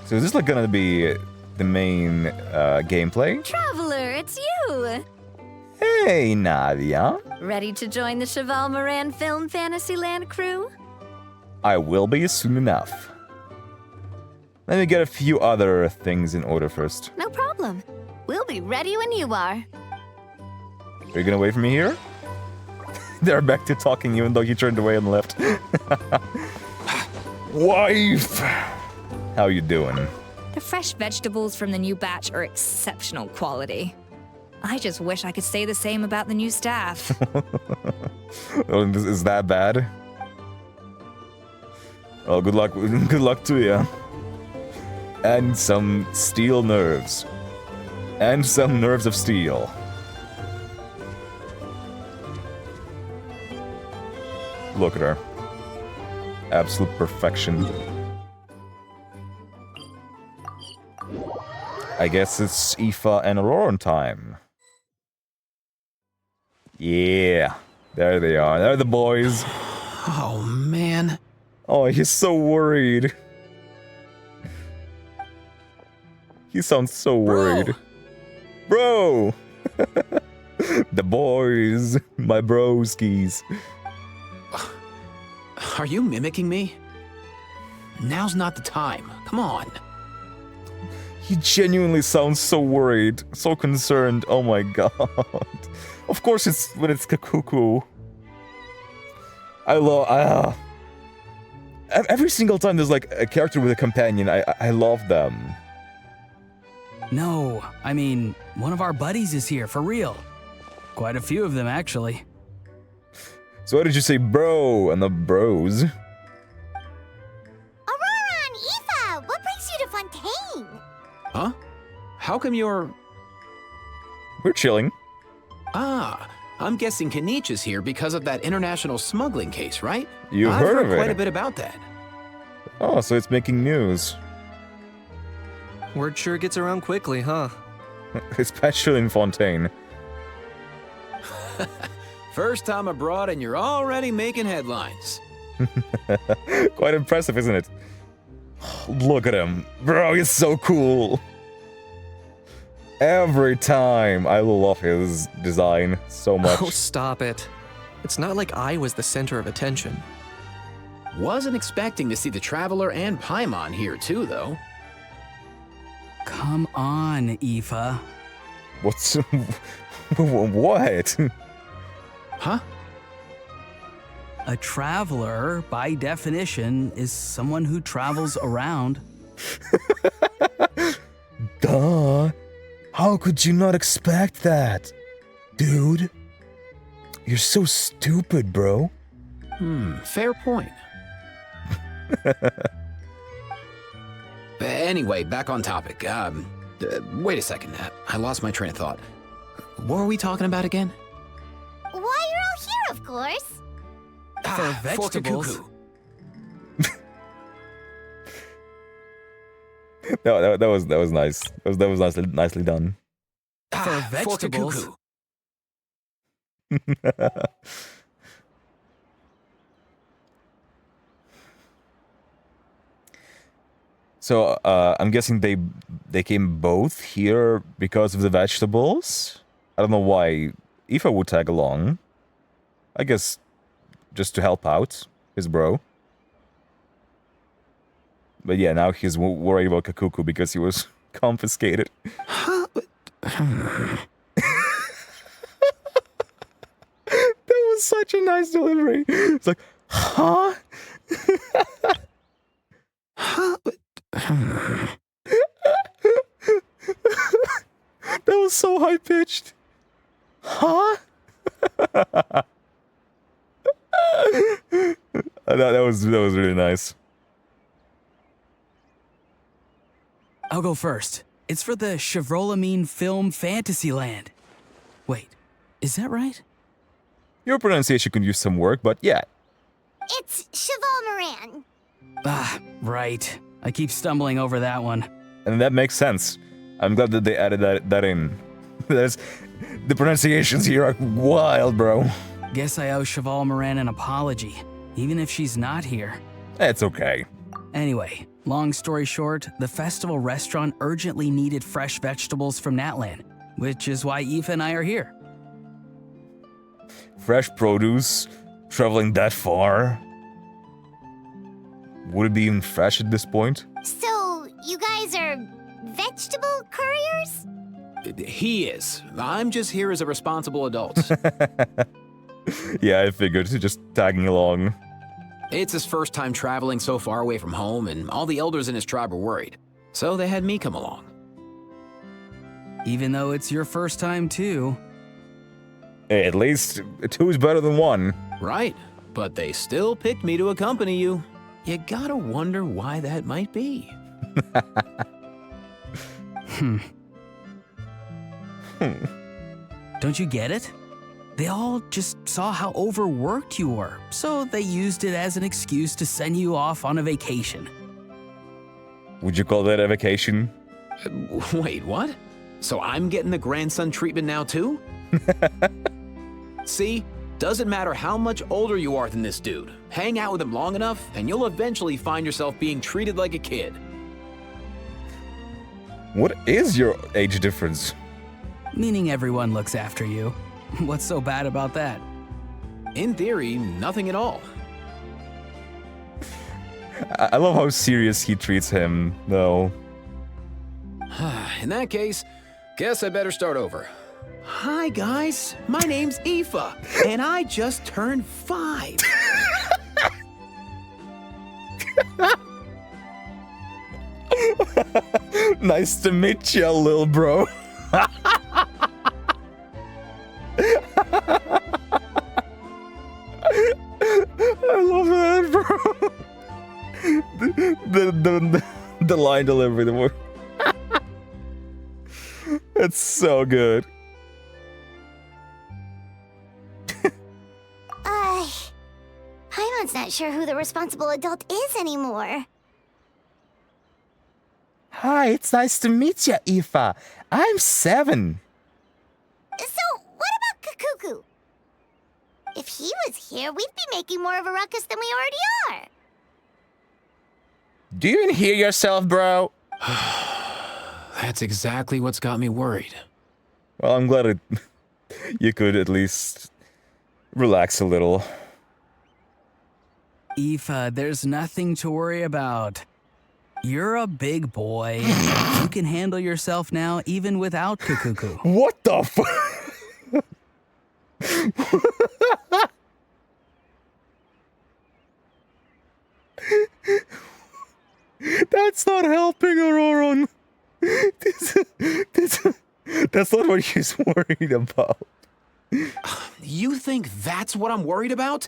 So is this like gonna be the main gameplay? Traveler, it's you! Hey, Nadia. Ready to join the Cheval Moran Film Fantasyland crew? I will be soon enough. Let me get a few other things in order first. No problem. We'll be ready when you are. Are you gonna wait for me here? They're back to talking even though you turned away and left. Wife! How you doing? The fresh vegetables from the new batch are exceptional quality. I just wish I could say the same about the new staff. Oh, is that bad? Well, good luck to you. And some steel nerves. And some nerves of steel. Look at her. Absolute perfection. I guess it's Aoife and Auroran time. Yeah. There they are. They're the boys. Oh, man. Oh, he's so worried. He sounds so worried. Bro! The boys. My broskies. Are you mimicking me? Now's not the time. Come on. He genuinely sounds so worried, so concerned. Oh my god. Of course it's when it's Kakuku. I love... every single time there's like a character with a companion, I love them. No, I mean, one of our buddies is here, for real. Quite a few of them, actually. So why did you say bro and the bros? Aurora and Aoife, what brings you to Fontaine? Huh? How come you're... We're chilling. Ah, I'm guessing Kanich is here because of that international smuggling case, right? You've I've heard of it. quite a bit about that. Oh, so it's making news. Word sure gets around quickly, huh? Especially in Fontaine. First time abroad and you're already making headlines. Quite impressive, isn't it? Look at him. Bro, he's so cool. Every time. I love his design so much. Oh, stop it. It's not like I was the center of attention. Wasn't expecting to see the Traveler and Paimon here too, though. Come on, Aoife. What's... what? Huh? A traveler, by definition, is someone who travels around. Duh. How could you not expect that? Dude. You're so stupid, bro. Fair point. Anyway, back on topic. Wait a second. I lost my train of thought. What were we talking about again? Why, you're all here, of course. For vegetables. Cuckoo. That was nice. That was nicely done. For vegetables. Cuckoo. So I'm guessing they came both here because of the vegetables. I don't know why Aoife would tag along. I guess just to help out his bro. But yeah, now he's worried about Kakuku because he was confiscated. That was such a nice delivery. It's like, huh? That was so high pitched. Huh? that was really nice. I'll go first. It's for the Chevrolamine Film Fantasyland. Wait, is that right? Your pronunciation could use some work, but yeah. It's Cheval Moran. Ah, right. I keep stumbling over that one. And that makes sense. I'm glad that they added that in. The pronunciations here are wild, bro. Guess I owe Cheval Moran an apology, even if she's not here. It's okay. Anyway, long story short, the festival restaurant urgently needed fresh vegetables from Natlan, which is why Aoife and I are here. Fresh produce, traveling that far. Would it be even fresh at this point? So, you guys are vegetable couriers? He is. I'm just here as a responsible adult. Yeah, I figured. Just tagging along. It's his first time traveling so far away from home, and all the elders in his tribe were worried. So they had me come along. Even though it's your first time too. Hey, at least two's better than one. Right, but they still picked me to accompany you. You gotta wonder why that might be. Don't you get it? They all just saw how overworked you were, so they used it as an excuse to send you off on a vacation. Would you call that a vacation? Wait, what? So I'm getting the grandson treatment now too? See? Doesn't matter how much older you are than this dude. Hang out with him long enough, and you'll eventually find yourself being treated like a kid. What is your age difference? Meaning everyone looks after you. What's so bad about that? In theory, nothing at all. I love how serious he treats him, though. In that case, guess I better start over. Hi, guys. My name's Aoife, and I just turned 5. Nice to meet you, little bro. I love that, bro. The line delivery, the word. It's so good. Paimon's not sure who the responsible adult is anymore. Hi, it's nice to meet you, Aoife. I'm 7. So, what about Kakuku? If he was here, we'd be making more of a ruckus than we already are. Do you even hear yourself, bro? That's exactly what's got me worried. Well, I'm glad you could at least relax a little. Aoife, there's nothing to worry about. You're a big boy. You can handle yourself now, even without Kakuku. What the fuck? That's not helping, Auroron. That's not what he's worried about. You think that's what I'm worried about?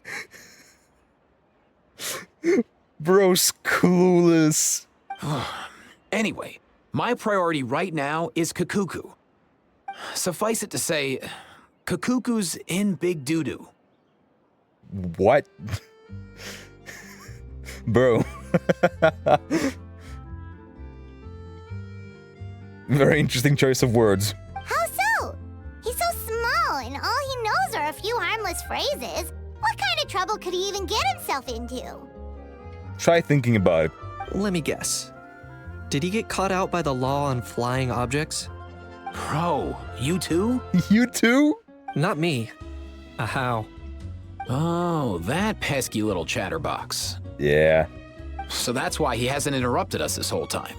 Bro's clueless. Anyway, my priority right now is Kakuku. Suffice it to say, Kakuku's in big doo-doo. What? Bro. Very interesting choice of words. How so? He's so small, and all he knows are a few harmless phrases. What kind of trouble could he even get himself into? Try thinking about it. Let me guess. Did he get caught out by the law on flying objects? Bro, you too? You too? Not me. How? Oh, that pesky little chatterbox. Yeah. So that's why he hasn't interrupted us this whole time.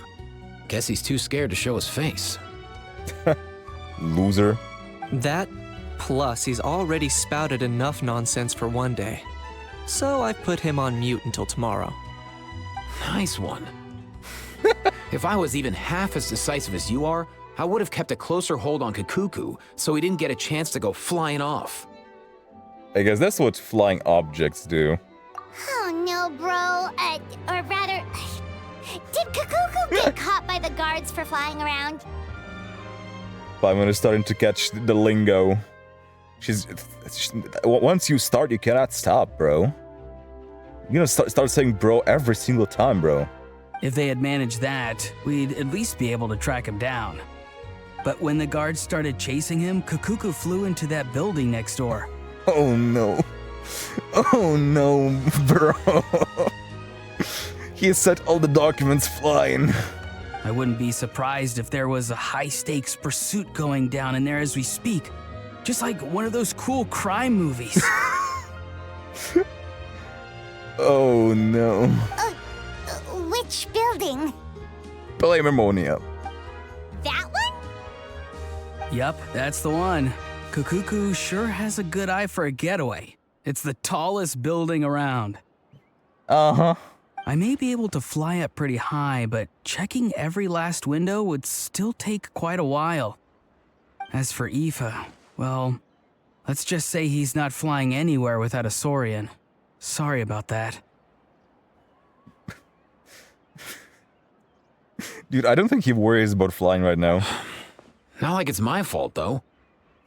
Guess he's too scared to show his face. Loser. That, plus he's already spouted enough nonsense for one day. So I've put him on mute until tomorrow. Nice one. If I was even half as decisive as you are, I would have kept a closer hold on Kakuku so he didn't get a chance to go flying off. I guess that's what flying objects do. Oh no, bro. Or rather, did Kakuku get caught by the guards for flying around? Paimon is starting to catch the lingo. Once you start, you cannot stop, bro. You're gonna start saying bro every single time, bro. If they had managed that, we'd at least be able to track him down. But when the guards started chasing him, Kakuku flew into that building next door. Oh no. Oh no, bro. He set all the documents flying. I wouldn't be surprised if there was a high-stakes pursuit going down in there as we speak. Just like one of those cool crime movies. Oh no. Which building? Paimon. That one? Yup, that's the one. Kakuku sure has a good eye for a getaway. It's the tallest building around. Uh-huh. I may be able to fly up pretty high, but checking every last window would still take quite a while. As for Aoife, well, let's just say he's not flying anywhere without a Saurian. Sorry about that. Dude, I don't think he worries about flying right now. Not like it's my fault, though.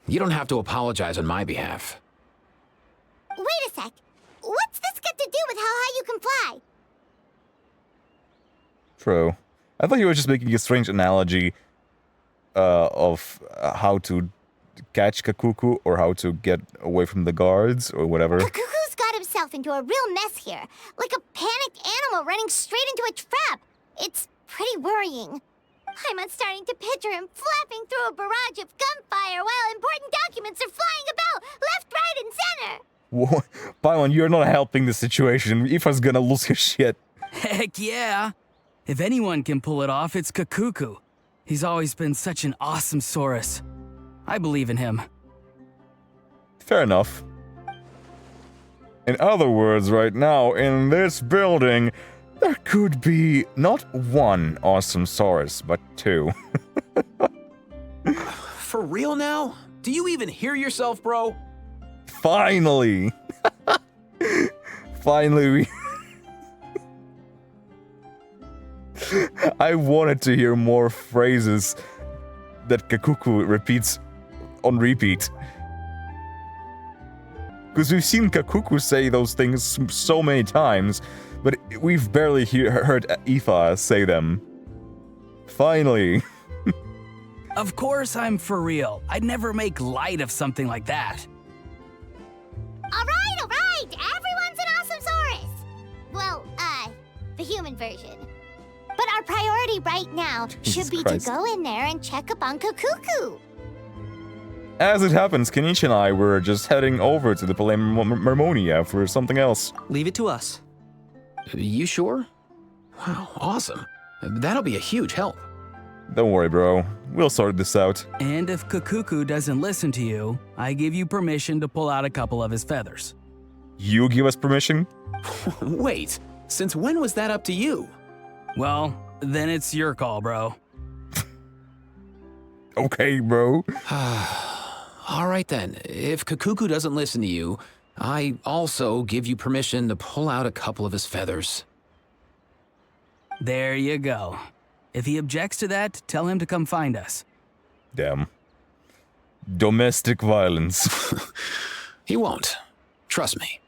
You don't have to apologize on my behalf. Wait a sec. What's this got to do with how high you can fly? True. I thought he was just making a strange analogy of how to catch Kakuku or how to get away from the guards or whatever. Kakuku's got himself into a real mess here. Like a panicked animal running straight into a trap. It's pretty worrying. I'm starting to picture him flapping through a barrage of gunfire while important documents are flying about left, right, and center. Paimon, you're not helping the situation. Aoife's gonna lose her shit. Heck yeah! If anyone can pull it off, it's Kakuku. He's always been such an awesome Saurus. I believe in him. Fair enough. In other words, right now, in this building, there could be not one awesome Saurus, but two. For real now? Do you even hear yourself, bro? Finally! Finally, we... I wanted to hear more phrases that Kakuku repeats on repeat. Because we've seen Kakuku say those things so many times, but we've barely heard Aoife say them. Finally. Of course I'm for real. I'd never make light of something like that. All right! Everyone's an awesome Saurus! Well, the human version. But our priority right now Jesus should be Christ. to go in there and check up on Kakuku. As it happens, Kenichi and I were just heading over to the Palais Mermonia for something else. Leave it to us. You sure? Wow, awesome. That'll be a huge help. Don't worry, bro. We'll sort this out. And if Kakuku doesn't listen to you, I give you permission to pull out a couple of his feathers. You give us permission? Wait, since when was that up to you? Well, then it's your call, bro. Okay, bro. All right then, if Kakuku doesn't listen to you, I also give you permission to pull out a couple of his feathers. There you go. If he objects to that, tell him to come find us. Damn. Domestic violence. He won't. Trust me.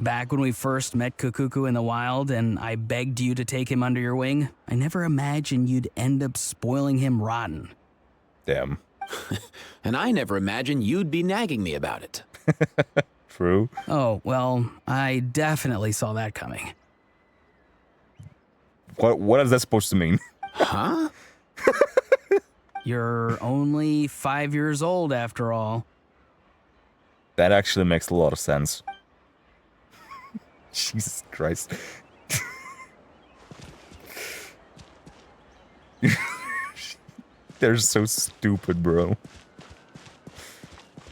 Back when we first met Kakuku in the wild and I begged you to take him under your wing, I never imagined you'd end up spoiling him rotten. Damn. And I never imagined you'd be nagging me about it. True. Oh, well, I definitely saw that coming. What is that supposed to mean? Huh? You're only 5 years old after all. That actually makes a lot of sense. Jesus Christ. They're so stupid, bro.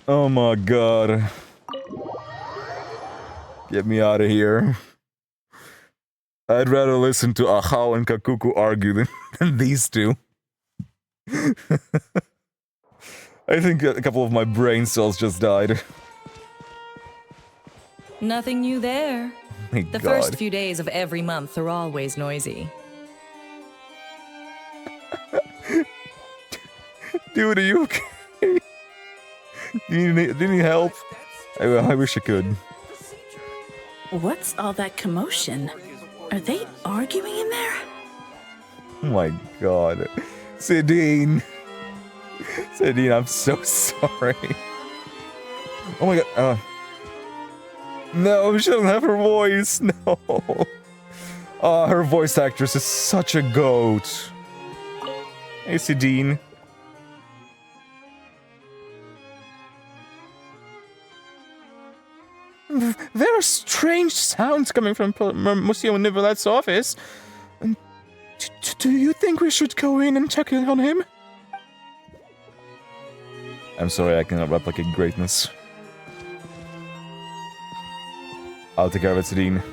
Oh my god. Get me out of here. I'd rather listen to Ahau and Kakuku argue than these two. I think a couple of my brain cells just died. Nothing new there. My The god. first few days of every month are always noisy. Dude, are you okay? Do you need help? I wish I could. What's all that commotion? Are they arguing in there? Oh my god. Sidine. Sidine, I'm so sorry. Oh my god. No, she doesn't have her voice. No. Her voice actress is such a goat. Hey, Sidine. There are strange sounds coming from Monsieur Nivelette's office. Do you think we should go in and check in on him? I'm sorry, I cannot replicate greatness. I'll take care of it, Sidine.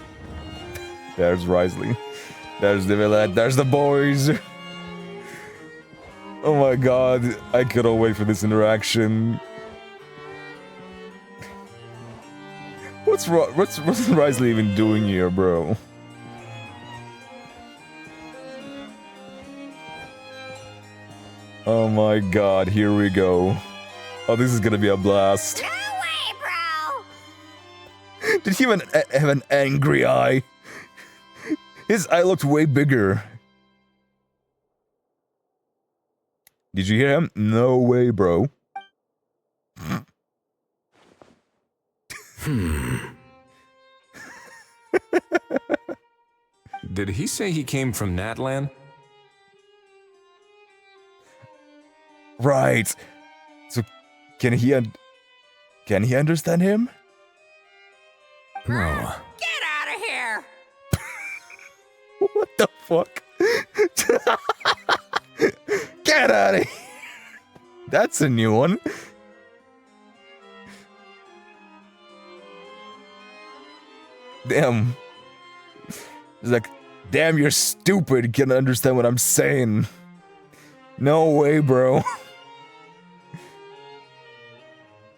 There's Risley. There's Nivelette. There's the boys. Oh my god, I cannot wait for this interaction. What's Risley even doing here, bro? Oh my god, here we go. Oh, this is gonna be a blast. No way, bro! Did he even have an angry eye? His eye looked way bigger. Did you hear him? No way, bro. Did he say he came from Natlan? Right. So, can he understand him? No. Get out of here! What the fuck? Get out of here! That's a new one. Damn. It's like, damn, you're stupid. Can't understand what I'm saying. No way, bro.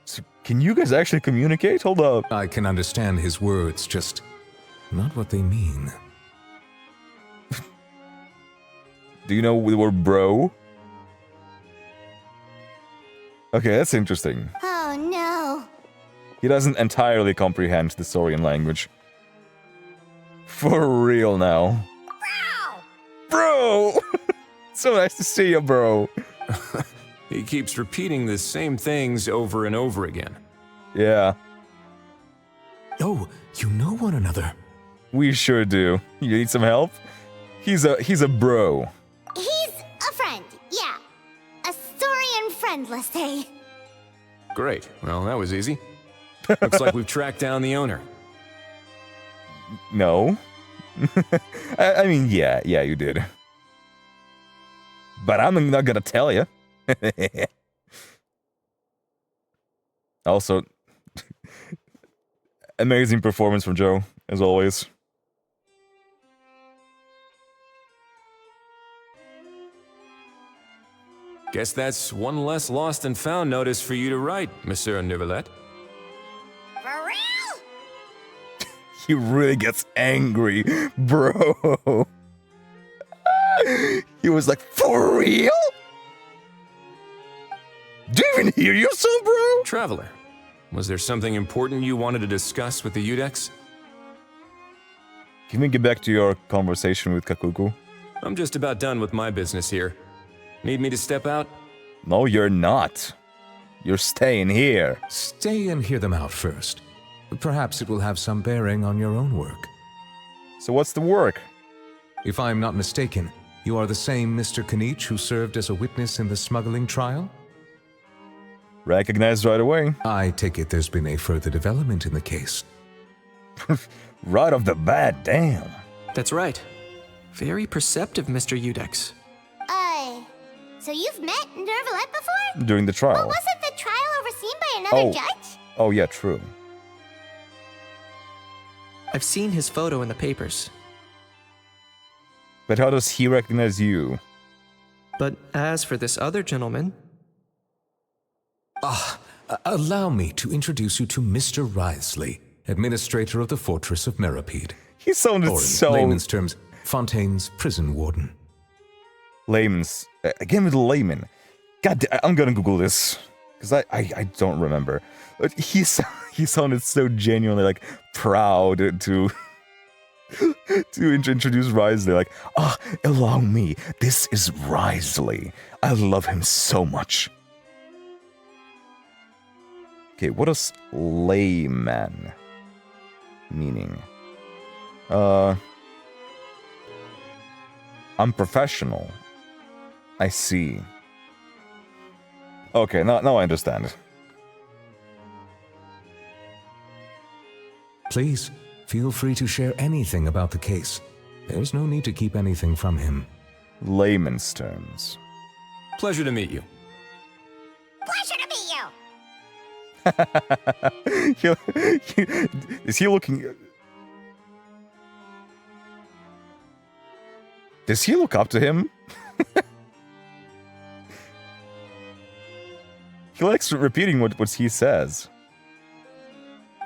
So, can you guys actually communicate? Hold up. I can understand his words, just not what they mean. Do you know the word bro? Okay, that's interesting. Oh no. He doesn't entirely comprehend the Saurian language. For real now. Bro! So nice to see you, bro. He keeps repeating the same things over and over again. Yeah. Oh, you know one another. We sure do. You need some help? He's a bro. He's a friend, yeah. A Saurian friend, let's say. Great. Well, that was easy. Looks like we've tracked down the owner. No. I mean, yeah, you did. But I'm not gonna tell you. Also, amazing performance from Joe, as always. Guess that's one less lost and found notice for you to write, Monsieur Neuvillette. For real? He really gets angry, bro. He was like, for real? Do you even hear yourself, bro? Traveler, was there something important you wanted to discuss with the Udex? Can we get back to your conversation with Kakuku? I'm just about done with my business here. Need me to step out? No, you're not. You're staying here. Stay and hear them out first. Perhaps it will have some bearing on your own work. So what's the work? If I'm not mistaken, you are the same Mr. Kanich who served as a witness in the smuggling trial? Recognized right away. I take it there's been a further development in the case. Right off the bat, damn. That's right. Very perceptive, Mr. Udex. So you've met Neuvillette before? During the trial. But wasn't the trial overseen by another judge? Oh, yeah, true. I've seen his photo in the papers. But how does he recognize you? But as for this other gentleman... Allow me to introduce you to Mr. Risley, administrator of the Fortress of Meripede. He sounded or in so... layman's terms, Fontaine's prison warden. Layman's... Again with layman. God damn, I'm gonna Google this. Because I don't remember. But he sounded so genuinely, like, proud to... to introduce Risley. Like, allow me. This is Risley. I love him so much. Okay, what does layman meaning? Unprofessional. I see. Okay, now I understand. Please, feel free to share anything about the case. There's no need to keep anything from him. Layman's terms. Pleasure to meet you. Pleasure to meet you! Is he looking... Does he look up to him? He likes repeating what he says.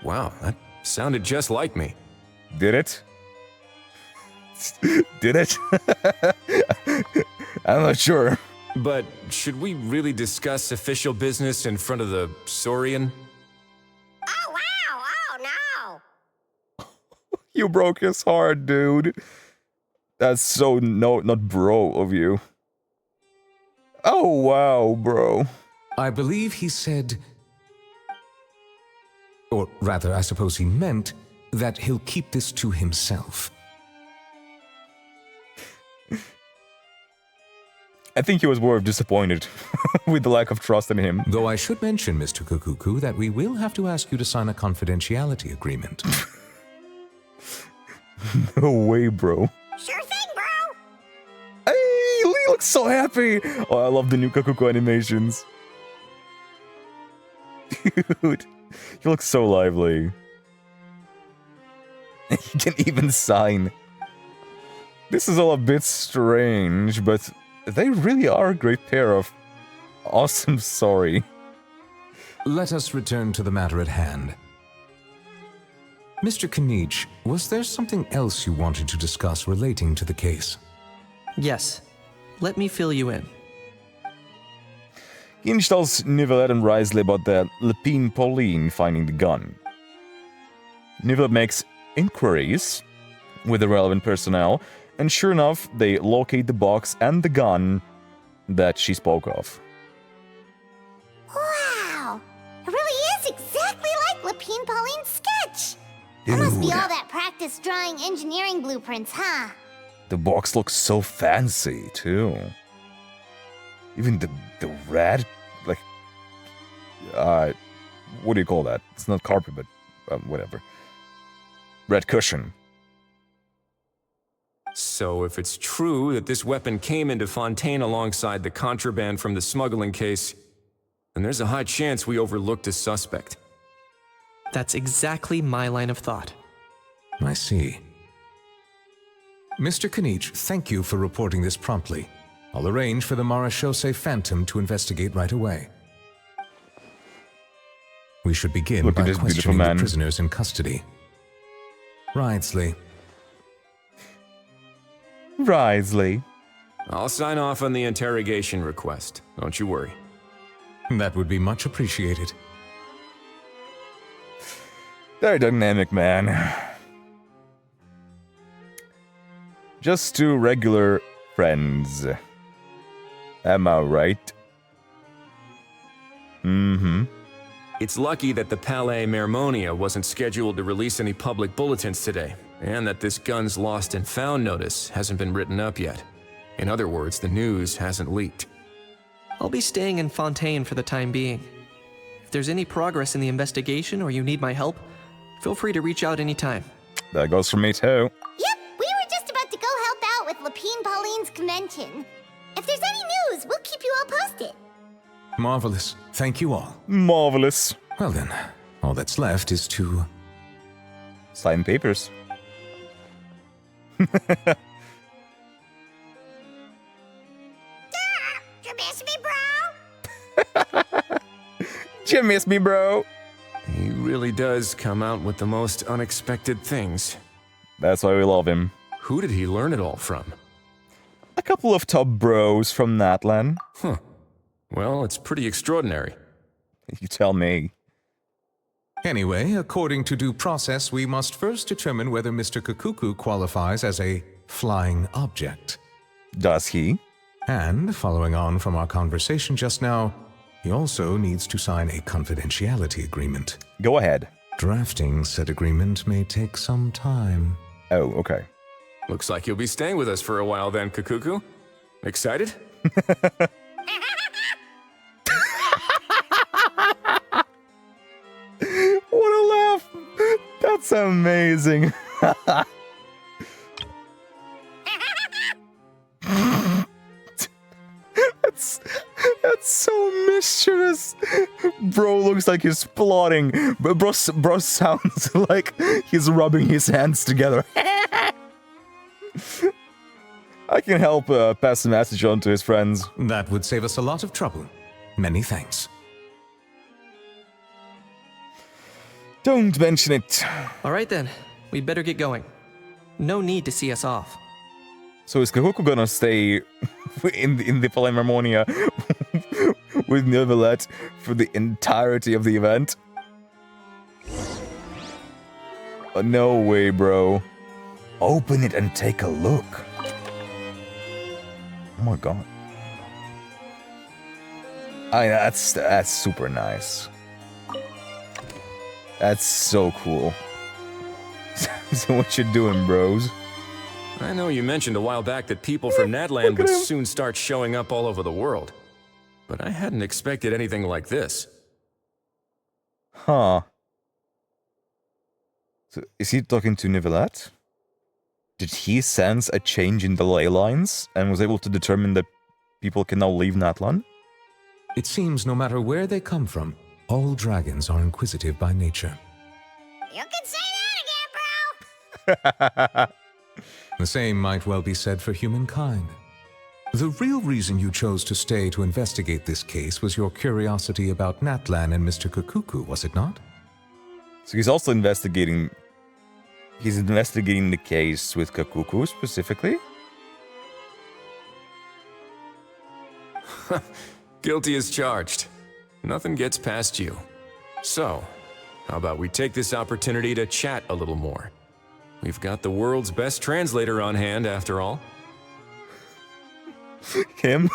Wow, that sounded just like me. Did it? Did it? I'm not sure. But should we really discuss official business in front of the Saurian? Oh, wow! Oh, no! You broke his heart, dude. That's so not bro of you. Oh, wow, bro. I believe he said... Or rather, I suppose he meant that he'll keep this to himself. I think he was more disappointed with the lack of trust in him. Though I should mention, Mr. Kukuku, that we will have to ask you to sign a confidentiality agreement. No way, bro. Sure thing, bro. Hey, Lee looks so happy. Oh, I love the new Kakuko animations. Dude, he looks so lively. He can even sign. This is all a bit strange, but they really are a great pair of awesome sorry. Let us return to the matter at hand. Mr. Kanich, was there something else you wanted to discuss relating to the case? Yes. Let me fill you in. Ginch tells Nivelette and Risley about the Lepine Pauline finding the gun. Nivelette makes inquiries with the relevant personnel, and sure enough, they locate the box and the gun that she spoke of. Wow! It really is exactly like Lepine Pauline's sketch! That must be all that practice drawing engineering blueprints, huh? The box looks so fancy, too. Even the red, like, what do you call that? It's not carpet, but whatever. Red cushion. So if it's true that this weapon came into Fontaine alongside the contraband from the smuggling case, then there's a high chance we overlooked a suspect. That's exactly my line of thought. I see. Mr. Kanich, thank you for reporting this promptly. I'll arrange for the Marechaussee Phantom to investigate right away. We should begin Look at by this beautiful questioning the man. prisoners in custody. Ridesley. Risley. I'll sign off on the interrogation request. Don't you worry. That would be much appreciated. Very dynamic, man. Just two regular friends. Am I right? Mm-hmm. It's lucky that the Palais Mermonia wasn't scheduled to release any public bulletins today, and that this gun's lost and found notice hasn't been written up yet. In other words, the news hasn't leaked. I'll be staying in Fontaine for the time being. If there's any progress in the investigation or you need my help, feel free to reach out anytime. That goes for me too. Yep, we were just about to go help out with Lepine Pauline's convention. If there's any news, we'll keep you all posted. Marvelous. Thank you all. Marvelous. Well then, all that's left is to... Sign papers. You miss me, bro? You miss me, bro? He really does come out with the most unexpected things. That's why we love him. Who did he learn it all from? A couple of top bros from Natlan. Huh. Well, it's pretty extraordinary. You tell me. Anyway, according to due process, we must first determine whether Mr. Kakuku qualifies as a flying object. Does he? And, following on from our conversation just now, he also needs to sign a confidentiality agreement. Go ahead. Drafting said agreement may take some time. Oh, okay. Looks like you'll be staying with us for a while then, Kakuku. Excited? What a laugh! That's amazing. That's so mischievous. Bro looks like he's plotting, but bro sounds like he's rubbing his hands together. I can help pass the message on to his friends. That would save us a lot of trouble. Many thanks. Don't mention it. All right then, we better get going. No need to see us off. So is Kakuku gonna stay in the Palais Mermonia with Nivelette for the entirety of the event? No way, bro. Open it and take a look. Oh my god. That's super nice. That's so cool. So what you doing, bros? I know you mentioned a while back that people from Natlan would soon start showing up all over the world. But I hadn't expected anything like this. Huh. So is he talking to Nivelette? Did he sense a change in the ley lines and was able to determine that people can now leave Natlan? It seems no matter where they come from, all dragons are inquisitive by nature. You can say that again, bro! The same might well be said for humankind. The real reason you chose to stay to investigate this case was your curiosity about Natlan and Mr. Kakuku, was it not? So he's also investigating... He's investigating the case with Kakuku specifically? Guilty as charged. Nothing gets past you. So, how about we take this opportunity to chat a little more? We've got the world's best translator on hand, after all. Him?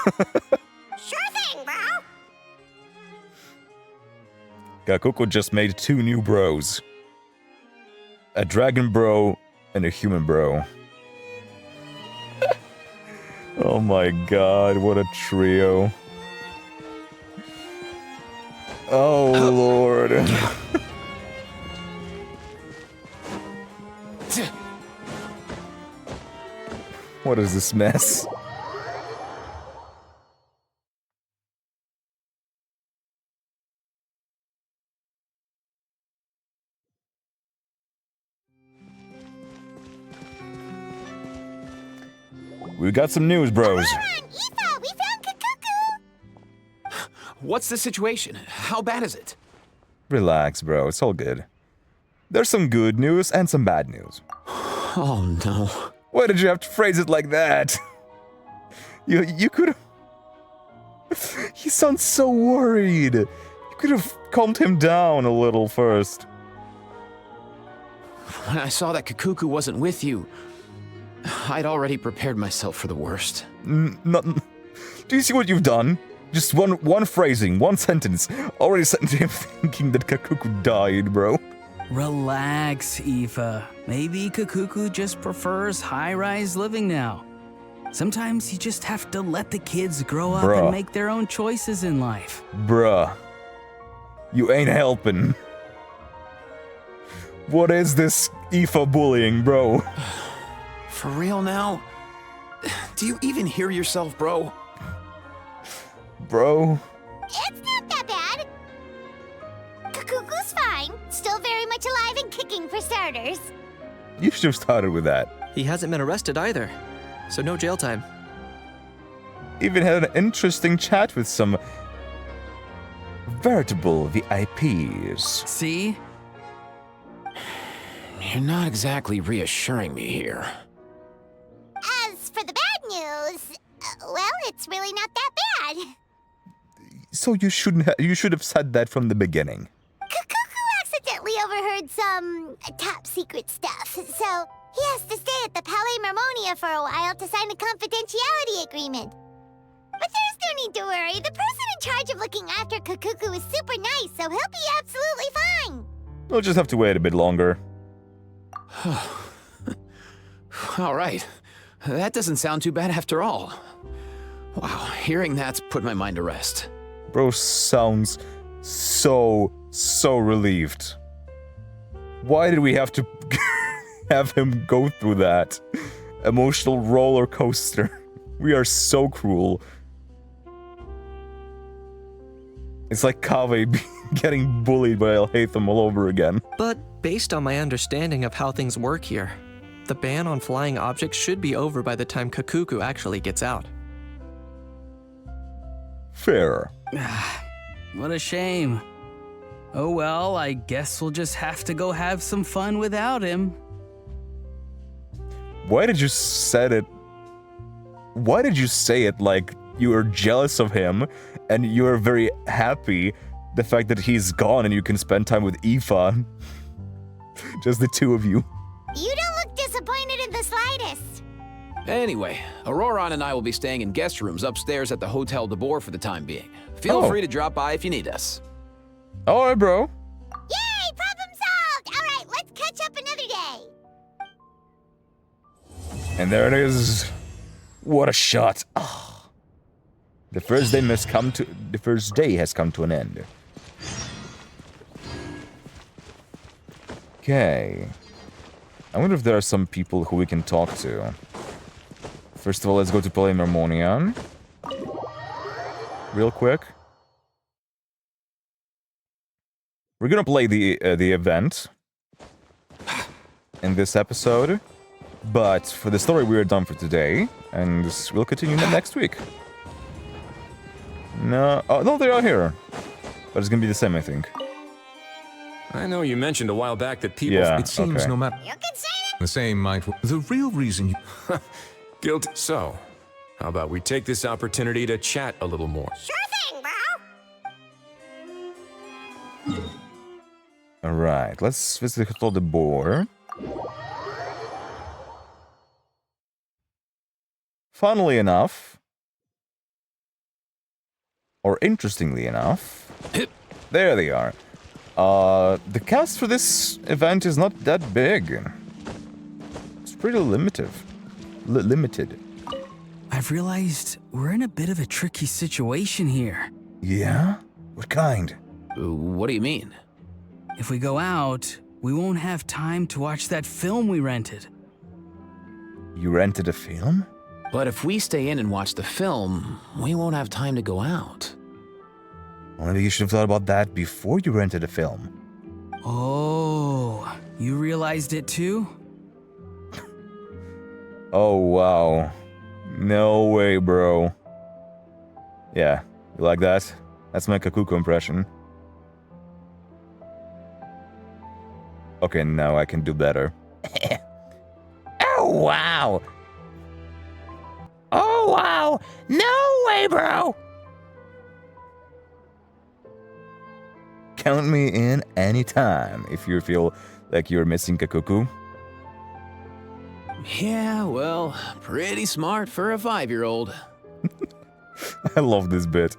Sure thing, bro! Kakuku just made 2 new bros. A dragon bro and a human bro. Oh my god, what a trio. Oh lord. What is this mess? We got some news, bros. Come on, Aoife! We found Kakuku! What's the situation? How bad is it? Relax, bro. It's all good. There's some good news and some bad news. Oh, no. Why did you have to phrase it like that? You could have... He sounds so worried. You could have calmed him down a little first. When I saw that Kakuku wasn't with you, I'd already prepared myself for the worst. Do you see what you've done? Just one phrasing, one sentence, already sent him thinking that Kakuku died, bro. Relax, Aoife. Maybe Kakuku just prefers high-rise living now. Sometimes you just have to let the kids grow up and make their own choices in life. Bruh. You ain't helping. What is this Aoife bullying, bro? For real now? Do you even hear yourself, bro? Bro? It's not that bad. Kakuku's fine. Still very much alive and kicking for starters. You should have started with that. He hasn't been arrested either, so no jail time. Even had an interesting chat with some veritable VIPs. See? You're not exactly reassuring me here. As for the bad news, well, it's really not that bad. So you should have said that from the beginning. Kakuku accidentally overheard some top secret stuff, so he has to stay at the Palais Marmonia for a while to sign a confidentiality agreement. But there's no need to worry. The person in charge of looking after Kakuku is super nice, so he'll be absolutely fine. We'll just have to wait a bit longer. All right. That doesn't sound too bad after all. Wow, hearing that's put my mind to rest. Bro sounds so relieved. Why did we have to have him go through that emotional roller coaster? We are so cruel. It's like Kaveh getting bullied by Al-Haytham all over again. But based on my understanding of how things work here, the ban on flying objects should be over by the time Kakuku actually gets out. Fair. What a shame. Oh well, I guess we'll just have to go have some fun without him. Why did you say it like you were jealous of him and you are very happy the fact that he's gone and you can spend time with Aoife? Just the two of you. You don't look disappointed in the slightest. Anyway, Auroron and I will be staying in guest rooms upstairs at the Hotel de Boer for the time being. Feel free to drop by if you need us. Alright, bro. Yay, problem solved! Alright, let's catch up another day. And there it is. What a shot. Oh. The first day has come to an end. Okay. I wonder if there are some people who we can talk to. First of all, let's go to Palais Mermonian. Real quick. We're gonna play the event in this episode, but for the story we are done for today, and we'll continue next week. No, oh no, they are here, but it's gonna be the same, I think. I know you mentioned a while back that people... Yeah, It seems okay. no matter... You can say it. The same might... The real reason you... Guilty. So, how about we take this opportunity to chat a little more? Sure thing, bro. Alright, let's visit the board. Funnily enough, or interestingly enough, there they are. The cast for this event is not that big. It's pretty limited. I've realized we're in a bit of a tricky situation here. Yeah? What kind? What do you mean? If we go out, we won't have time to watch that film we rented. You rented a film? But if we stay in and watch the film, we won't have time to go out. Well, maybe you should have thought about that before you rented a film. Oh, you realized it too? Oh, wow. No way, bro. Yeah, you like that? That's my Kakuko impression. Okay, now I can do better. Oh, wow! Oh, wow! No way, bro! Count me in anytime if you feel like you're missing Kakuku. Yeah, well, pretty smart for a 5-year-old. I love this bit.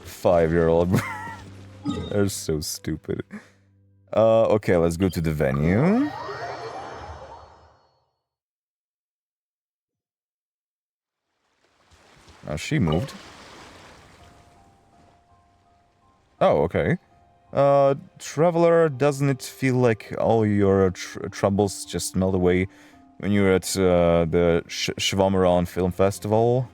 5-year-old. They're so stupid. Okay, let's go to the venue. Oh, she moved. Oh, okay. Traveler, doesn't it feel like all your troubles just melt away when you're at the Shvamaran Film Festival?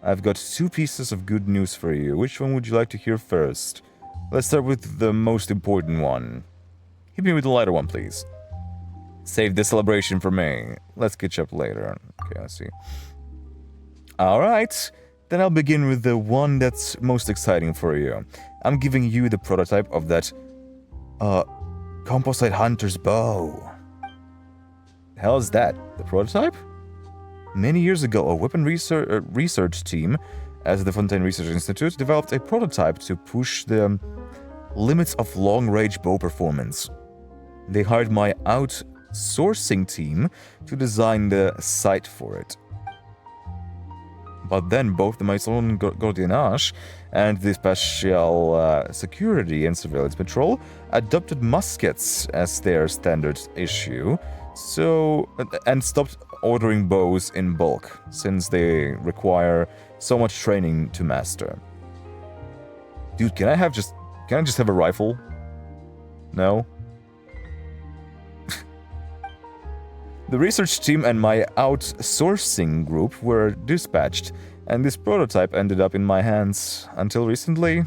I've got 2 pieces of good news for you. Which one would you like to hear first? Let's start with the most important one. Hit me with the lighter one, please. Save the celebration for me. Let's catch up later. Okay, I see. Alright, then I'll begin with the one that's most exciting for you. I'm giving you the prototype of that, composite hunter's bow. The hell is that? The prototype? Many years ago, a weapon research team at the Fontaine Research Institute developed a prototype to push the limits of long-range bow performance. They hired my outsourcing team to design the sight for it. But then both the Maison Gardiennage and the Special Security and Surveillance Patrol adopted muskets as their standard issue, and stopped ordering bows in bulk, since they require so much training to master. Dude, can I just have a rifle? No? The research team and my outsourcing group were dispatched, and this prototype ended up in my hands until recently.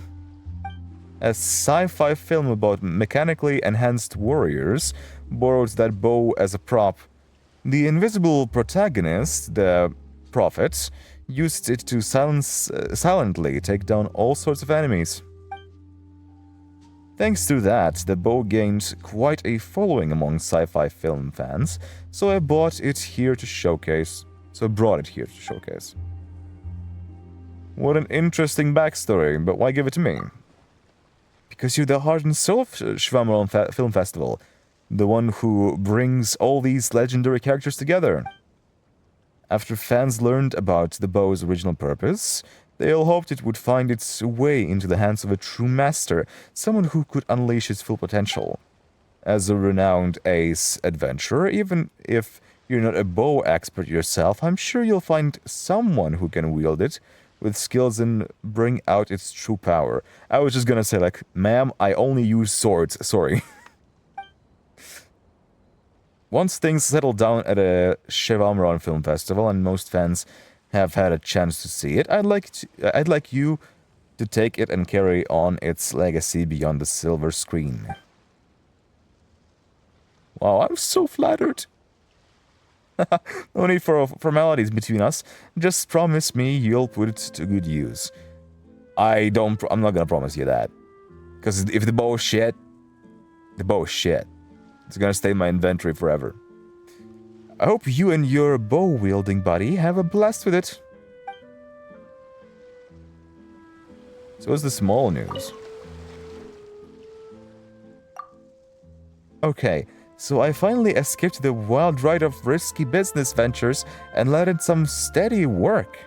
A sci-fi film about mechanically enhanced warriors borrowed that bow as a prop. The invisible protagonist, the Prophet, used it to silently take down all sorts of enemies. Thanks to that, the bow gained quite a following among sci-fi film fans, so I brought it here to showcase. What an interesting backstory, but why give it to me? Because you're the heart and soul of Shvamaran Film Festival, the one who brings all these legendary characters together. After fans learned about the bow's original purpose, they all hoped it would find its way into the hands of a true master, someone who could unleash its full potential. As a renowned ace adventurer, even if you're not a bow expert yourself, I'm sure you'll find someone who can wield it with skills and bring out its true power. I was just gonna say, like, ma'am, I only use swords, sorry. Once things settle down at a Chevamron Film Festival and most fans have had a chance to see it, I'd like you to take it and carry on its legacy beyond the silver screen. Wow, I'm so flattered. No need for formalities between us. Just promise me you'll put it to good use. I'm not gonna promise you that. Because if the bow is shit, the bow is shit. It's gonna stay in my inventory forever. I hope you and your bow-wielding buddy have a blast with it. So what's the small news? Okay, so I finally escaped the wild ride of risky business ventures and landed some steady work.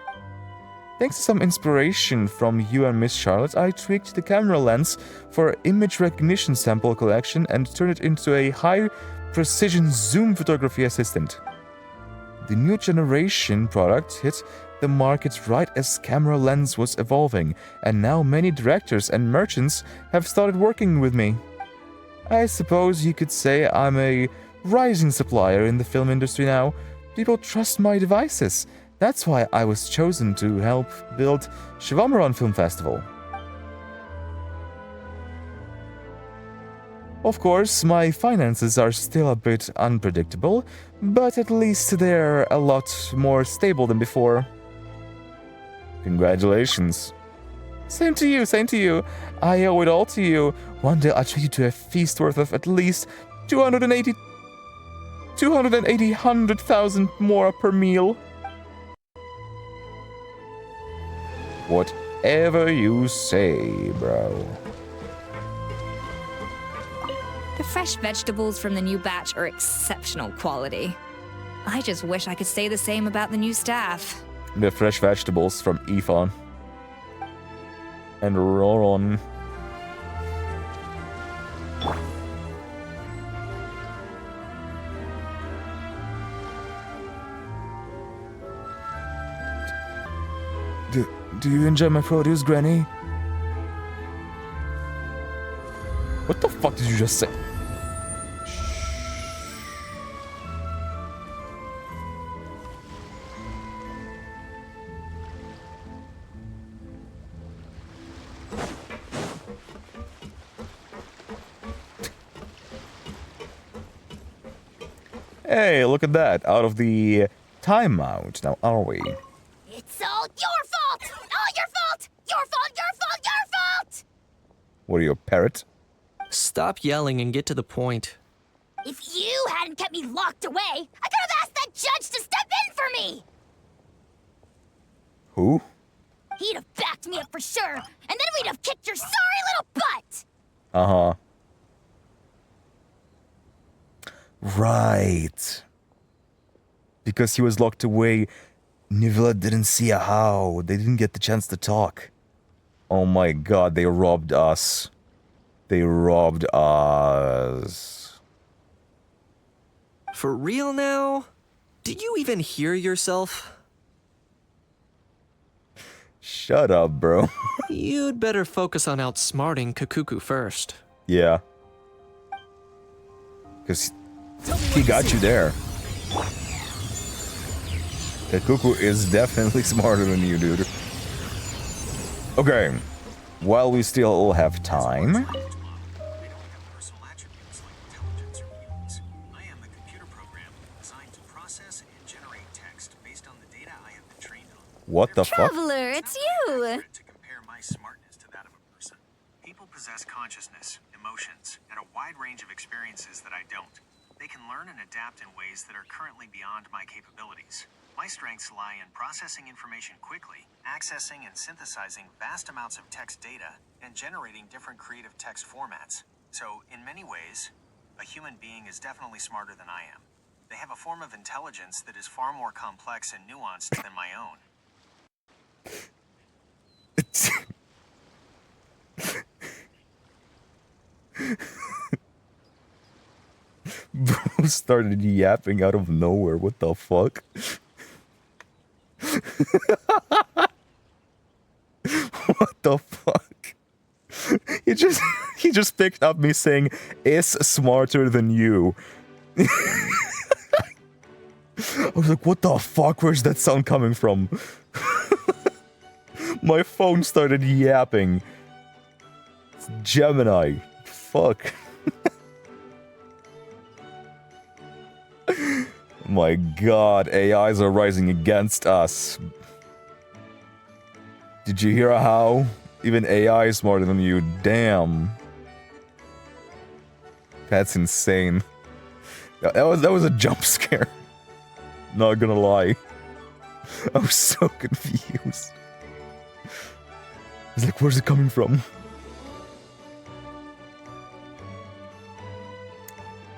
Thanks to some inspiration from you and Miss Charlotte, I tweaked the camera lens for image recognition sample collection and turned it into a high-precision zoom photography assistant. The new generation product hit the market right as camera lens was evolving, and now many directors and merchants have started working with me. I suppose you could say I'm a rising supplier in the film industry now. People trust my devices. That's why I was chosen to help build Chevamron Film Festival. Of course, my finances are still a bit unpredictable, but at least they're a lot more stable than before. Congratulations. Same to you, same to you. I owe it all to you. One day I'll treat you to a feast worth of at least 100,000 more per meal. Whatever you say, bro. The fresh vegetables from the new batch are exceptional quality. I just wish I could say the same about the new staff. The fresh vegetables from Ethan. And Roron. Do you enjoy my produce, Granny? What the fuck did you just say? Hey, look at that. Out of the timeout. Now are we? It's all your fault! All your fault! Your fault, your fault, your fault! What are you, a parrot? Stop yelling and get to the point. If you hadn't kept me locked away, I could have asked that judge to step in for me! Who? He'd have backed me up for sure, and then we'd have kicked your sorry little butt! Uh-huh. Right. Because he was locked away, Nivela didn't see how. They didn't get the chance to talk. Oh my god, they robbed us. They robbed us. For real now? Do you even hear yourself? Shut up, bro. You'd better focus on outsmarting Kakuku first. Yeah. Because he got you there. Kakuku is definitely smarter than you, dude. Okay. While we still have time... What the fuck? Traveler, it's you! To compare my smartness to that of a person. People possess consciousness, emotions, and a wide range of experiences that I don't. They can learn and adapt in ways that are currently beyond my capabilities. My strengths lie in processing information quickly, accessing and synthesizing vast amounts of text data, and generating different creative text formats. So, in many ways, a human being is definitely smarter than I am. They have a form of intelligence that is far more complex and nuanced than my own. Bro started yapping out of nowhere. What the fuck? What the fuck? He just picked up me saying is smarter than you. I was like, what the fuck? Where's that sound coming from? My phone started yapping. It's Gemini. Fuck. My god, AIs are rising against us. Did you hear how? Even AI is smarter than you. Damn. That's insane. That was a jump scare. Not gonna lie. I was so confused. I was like, where's it coming from?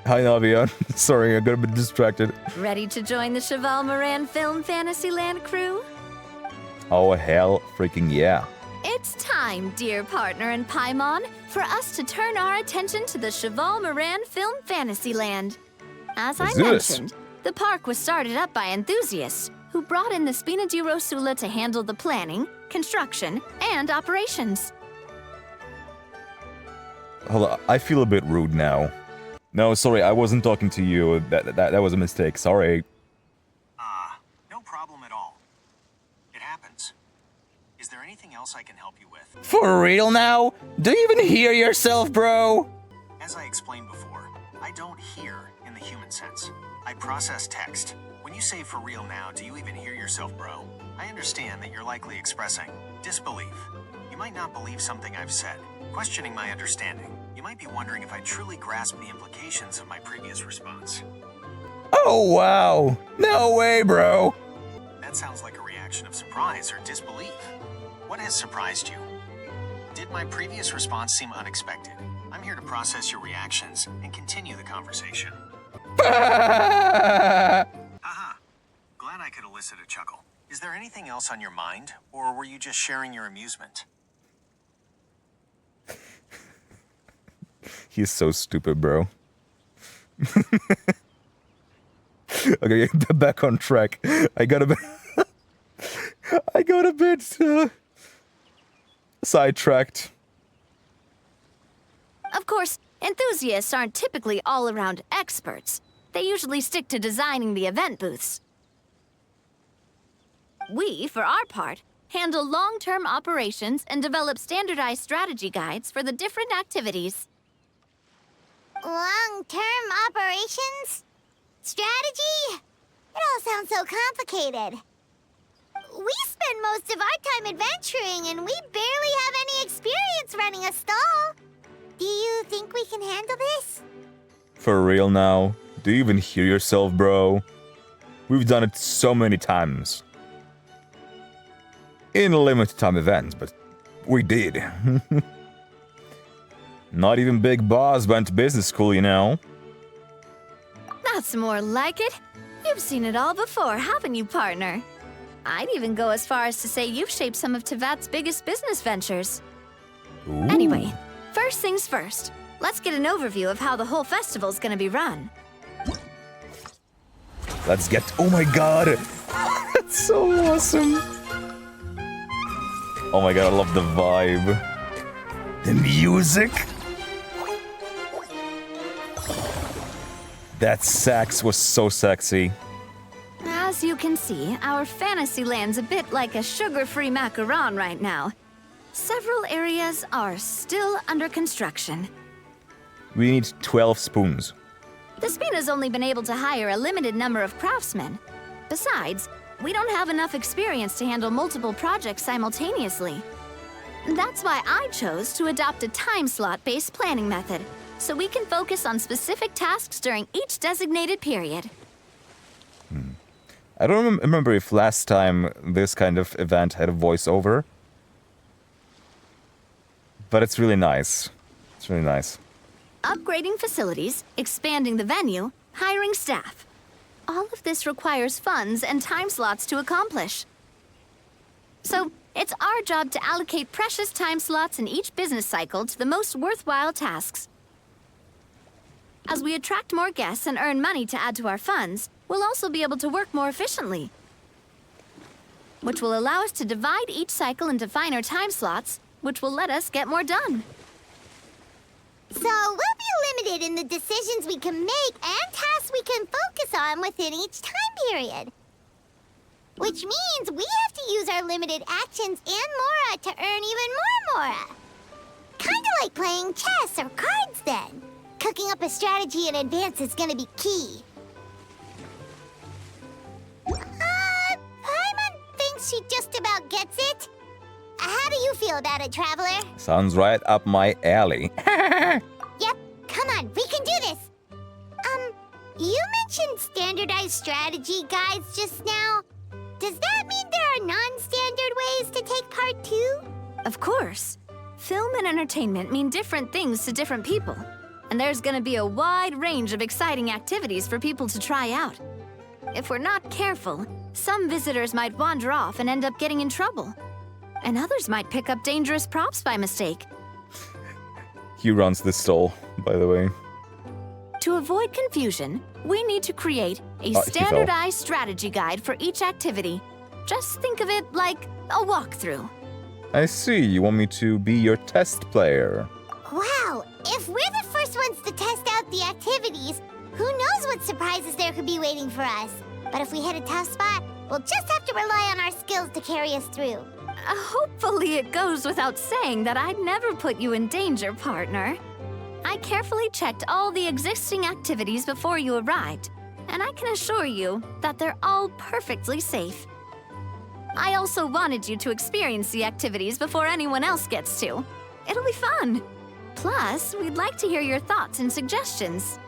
Hi, Navia. Sorry, I got a bit distracted. Ready to join the Cheval Moran Film Fantasyland crew? Oh, hell freaking yeah. It's time, dear partner in Paimon, for us to turn our attention to the Cheval Moran Film Fantasyland. As I mentioned, the park was started up by enthusiasts who brought in the Spina di Rosula to handle the planning, construction, and operations. Hold on, I feel a bit rude now. No, sorry, I wasn't talking to you. That was a mistake. Sorry. No problem at all. It happens. Is there anything else I can help you with? For real now? Do you even hear yourself, bro? As I explained before, I don't hear in the human sense. I process text. When you say for real now, do you even hear yourself, bro? I understand that you're likely expressing disbelief. You might not believe something I've said, questioning my understanding. You might be wondering if I truly grasp the implications of my previous response. Oh, wow. No way, bro. That sounds like a reaction of surprise or disbelief. What has surprised you? Did my previous response seem unexpected? I'm here to process your reactions and continue the conversation. Haha. Glad I could elicit a chuckle. Is there anything else on your mind, or were you just sharing your amusement? He's so stupid, bro. Okay, back on track. I got a bit sidetracked. Of course, enthusiasts aren't typically all-around experts. They usually stick to designing the event booths. We, for our part, handle long-term operations and develop standardized strategy guides for the different activities. Long-term operations? Strategy? It all sounds so complicated. We spend most of our time adventuring, and we barely have any experience running a stall. Do you think we can handle this? For real now? Do you even hear yourself, bro? We've done it so many times. In limited time events, but we did. Not even Big Boss went to business school, you know. That's more like it. You've seen it all before, haven't you, partner? I'd even go as far as to say you've shaped some of Tevat's biggest business ventures. Ooh. Anyway, first things first. Let's get an overview of how the whole festival's gonna be run. Let's get... Oh my god! That's so awesome! Oh my god, I love the vibe. The music! That sax was so sexy. As you can see, our Fantasyland's a bit like a sugar-free macaron right now. Several areas are still under construction. We need 12 spoons. The Spina's only been able to hire a limited number of craftsmen. Besides, we don't have enough experience to handle multiple projects simultaneously. That's why I chose to adopt a time slot-based planning method, so we can focus on specific tasks during each designated period. I don't remember if last time this kind of event had a voiceover. But it's really nice. It's really nice. Upgrading facilities, expanding the venue, hiring staff. All of this requires funds and time slots to accomplish. So, it's our job to allocate precious time slots in each business cycle to the most worthwhile tasks. As we attract more guests and earn money to add to our funds, we'll also be able to work more efficiently, which will allow us to divide each cycle into finer time slots, which will let us get more done. So we'll be limited in the decisions we can make and tasks we can focus on within each time period. Which means we have to use our limited actions and Mora to earn even more Mora. Kinda like playing chess or cards then. Cooking up a strategy in advance is gonna be key. Paimon thinks she just about gets it. How do you feel about it, Traveler? Sounds right up my alley. Yep, come on, we can do this. You mentioned standardized strategy guides just now. Does that mean there are non-standard ways to take part too? Of course. Film and entertainment mean different things to different people. And there's gonna be a wide range of exciting activities for people to try out. If we're not careful, some visitors might wander off and end up getting in trouble. And others might pick up dangerous props by mistake. He runs the stall, by the way. To avoid confusion, we need to create a standardized strategy guide for each activity. Just think of it like a walkthrough. I see, you want me to be your test player. Wow, if we're the first ones to test out the activities, who knows what surprises there could be waiting for us. But if we hit a tough spot, we'll just have to rely on our skills to carry us through. Hopefully it goes without saying that I'd never put you in danger, partner. I carefully checked all the existing activities before you arrived, and I can assure you that they're all perfectly safe. I also wanted you to experience the activities before anyone else gets to. It'll be fun. Plus, we'd like to hear your thoughts and suggestions.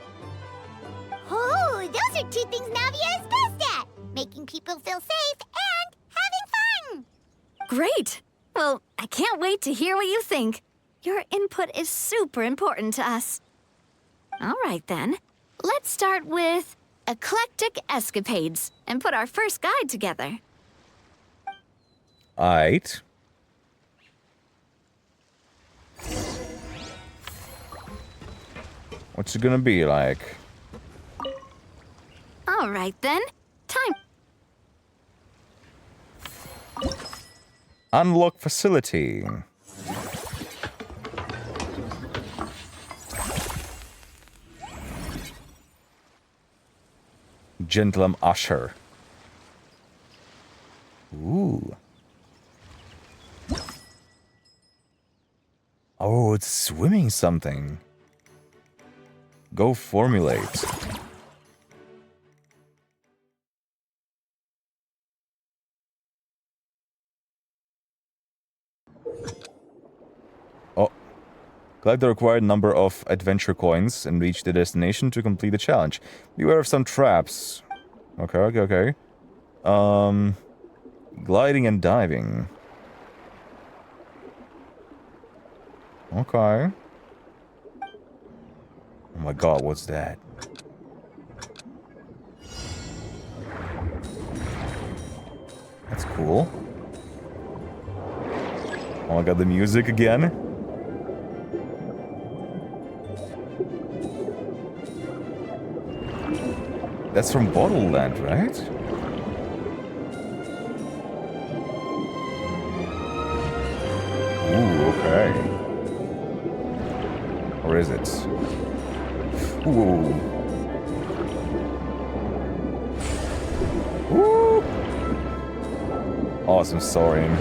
Oh, those are two things Navia is best at. Making people feel safe and having fun. Great! Well, I can't wait to hear what you think. Your input is super important to us. All right, then. Let's start with eclectic escapades and put our first guide together. Aight. What's it gonna be like? All right, then. Time. Unlock facility. Gentleman Usher. Ooh. Oh, it's swimming something. Go formulate. Oh. Collect the required number of adventure coins and reach the destination to complete the challenge. Beware of some traps. Okay. Gliding and diving. Okay. Oh my god, what's that? That's cool. Oh, I got the music again. That's from Bottleland, right? Ooh, okay. Or is it? Ooh. Ooh. Awesome soaring.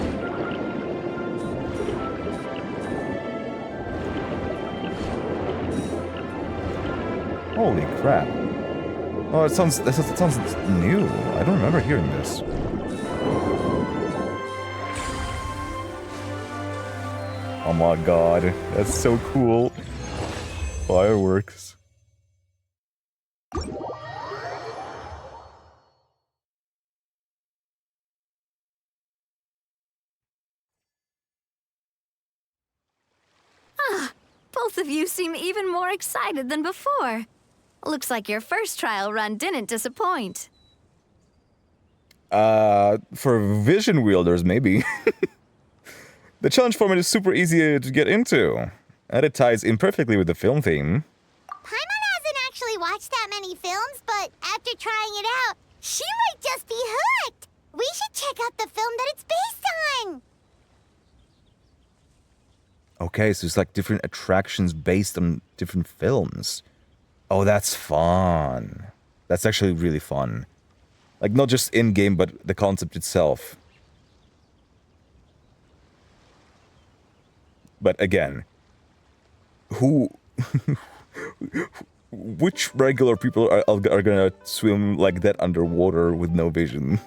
Holy crap. Oh, that sounds new. I don't remember hearing this. Oh my god, that's so cool. Fireworks. Both of you seem even more excited than before. Looks like your first trial run didn't disappoint. For vision wielders, maybe. The challenge format is super easy to get into, and it ties in perfectly with the film theme. Paimon hasn't actually watched that many films, but after trying it out, she might just be hooked. We should check out the film that it's based on. Okay, so it's like different attractions based on different films. Oh, that's fun. That's actually really fun. Like, not just in-game, but the concept itself. But again, who... which regular people are gonna swim like that underwater with no vision?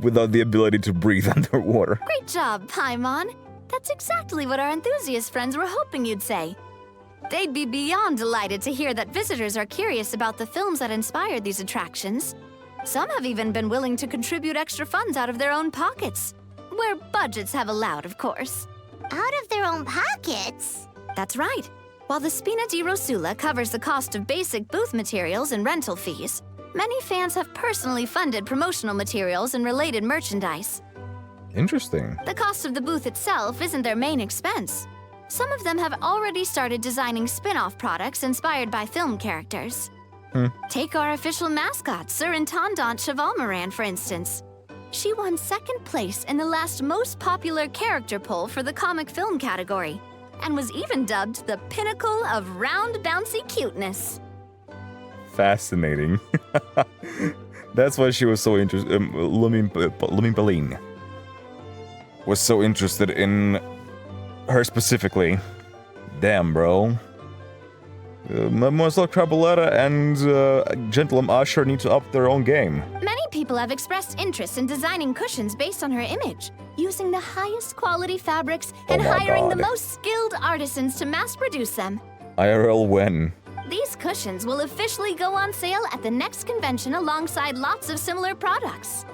Without the ability to breathe underwater? Great job, Paimon. That's exactly what our enthusiast friends were hoping you'd say. They'd be beyond delighted to hear that visitors are curious about the films that inspired these attractions. Some have even been willing to contribute extra funds out of their own pockets. Where budgets have allowed, of course. Out of their own pockets? That's right. While the Spina di Rosula covers the cost of basic booth materials and rental fees, many fans have personally funded promotional materials and related merchandise. Interesting. The cost of the booth itself isn't their main expense. Some of them have already started designing spin-off products inspired by film characters. Take our official mascot, Surintendant Chevalmoran, for instance. She won second place in the last most popular character poll for the comic film category, and was even dubbed the pinnacle of round bouncy cuteness. Fascinating. That's why she was so interested. Lumimpaline was so interested in her specifically. Damn, bro. Mademoiselle Craboletta and Gentleman Usher need to up their own game. Many people have expressed interest in designing cushions based on her image, using the highest quality fabrics and hiring the most skilled artisans to mass produce them. IRL when? These cushions will officially go on sale at the next convention alongside lots of similar products.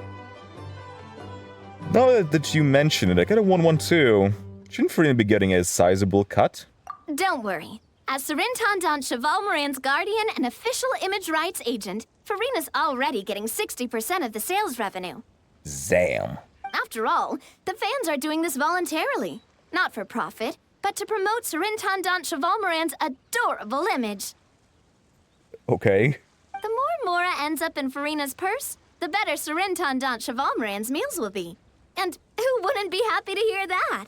Now that you mention it, I kinda want one too. Shouldn't Farina be getting a sizable cut? Don't worry. As Surintendant Chevalmoran's guardian and official image rights agent, Farina's already getting 60% of the sales revenue. Zam. After all, the fans are doing this voluntarily. Not for profit, but to promote Surintendant Chevalmoran's adorable image. Okay. The more Mora ends up in Farina's purse, the better Surintendant Chevalmoran's meals will be. And who wouldn't be happy to hear that?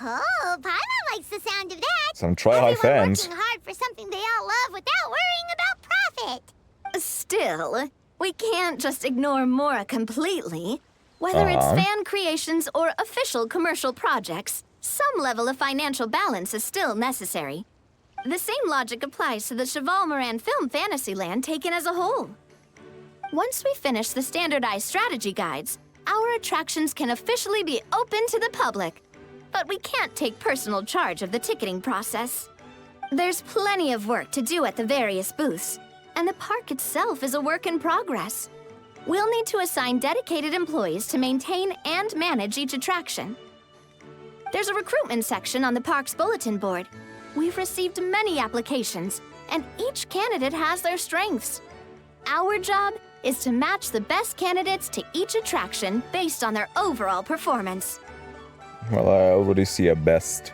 Oh, Paimon likes the sound of that. Some try-high fans. Working hard for something they all love without worrying about profit. Still, we can't just ignore Mora completely. Whether it's fan creations or official commercial projects, some level of financial balance is still necessary. The same logic applies to the Chevalmoran film Fantasyland taken as a whole. Once we finish the standardized strategy guides, our attractions can officially be open to the public. But we can't take personal charge of the ticketing process. There's plenty of work to do at the various booths, and the park itself is a work in progress. We'll need to assign dedicated employees to maintain and manage each attraction. There's a recruitment section on the park's bulletin board. We've received many applications, and each candidate has their strengths. Our job is to match the best candidates to each attraction based on their overall performance. Well, I already see a best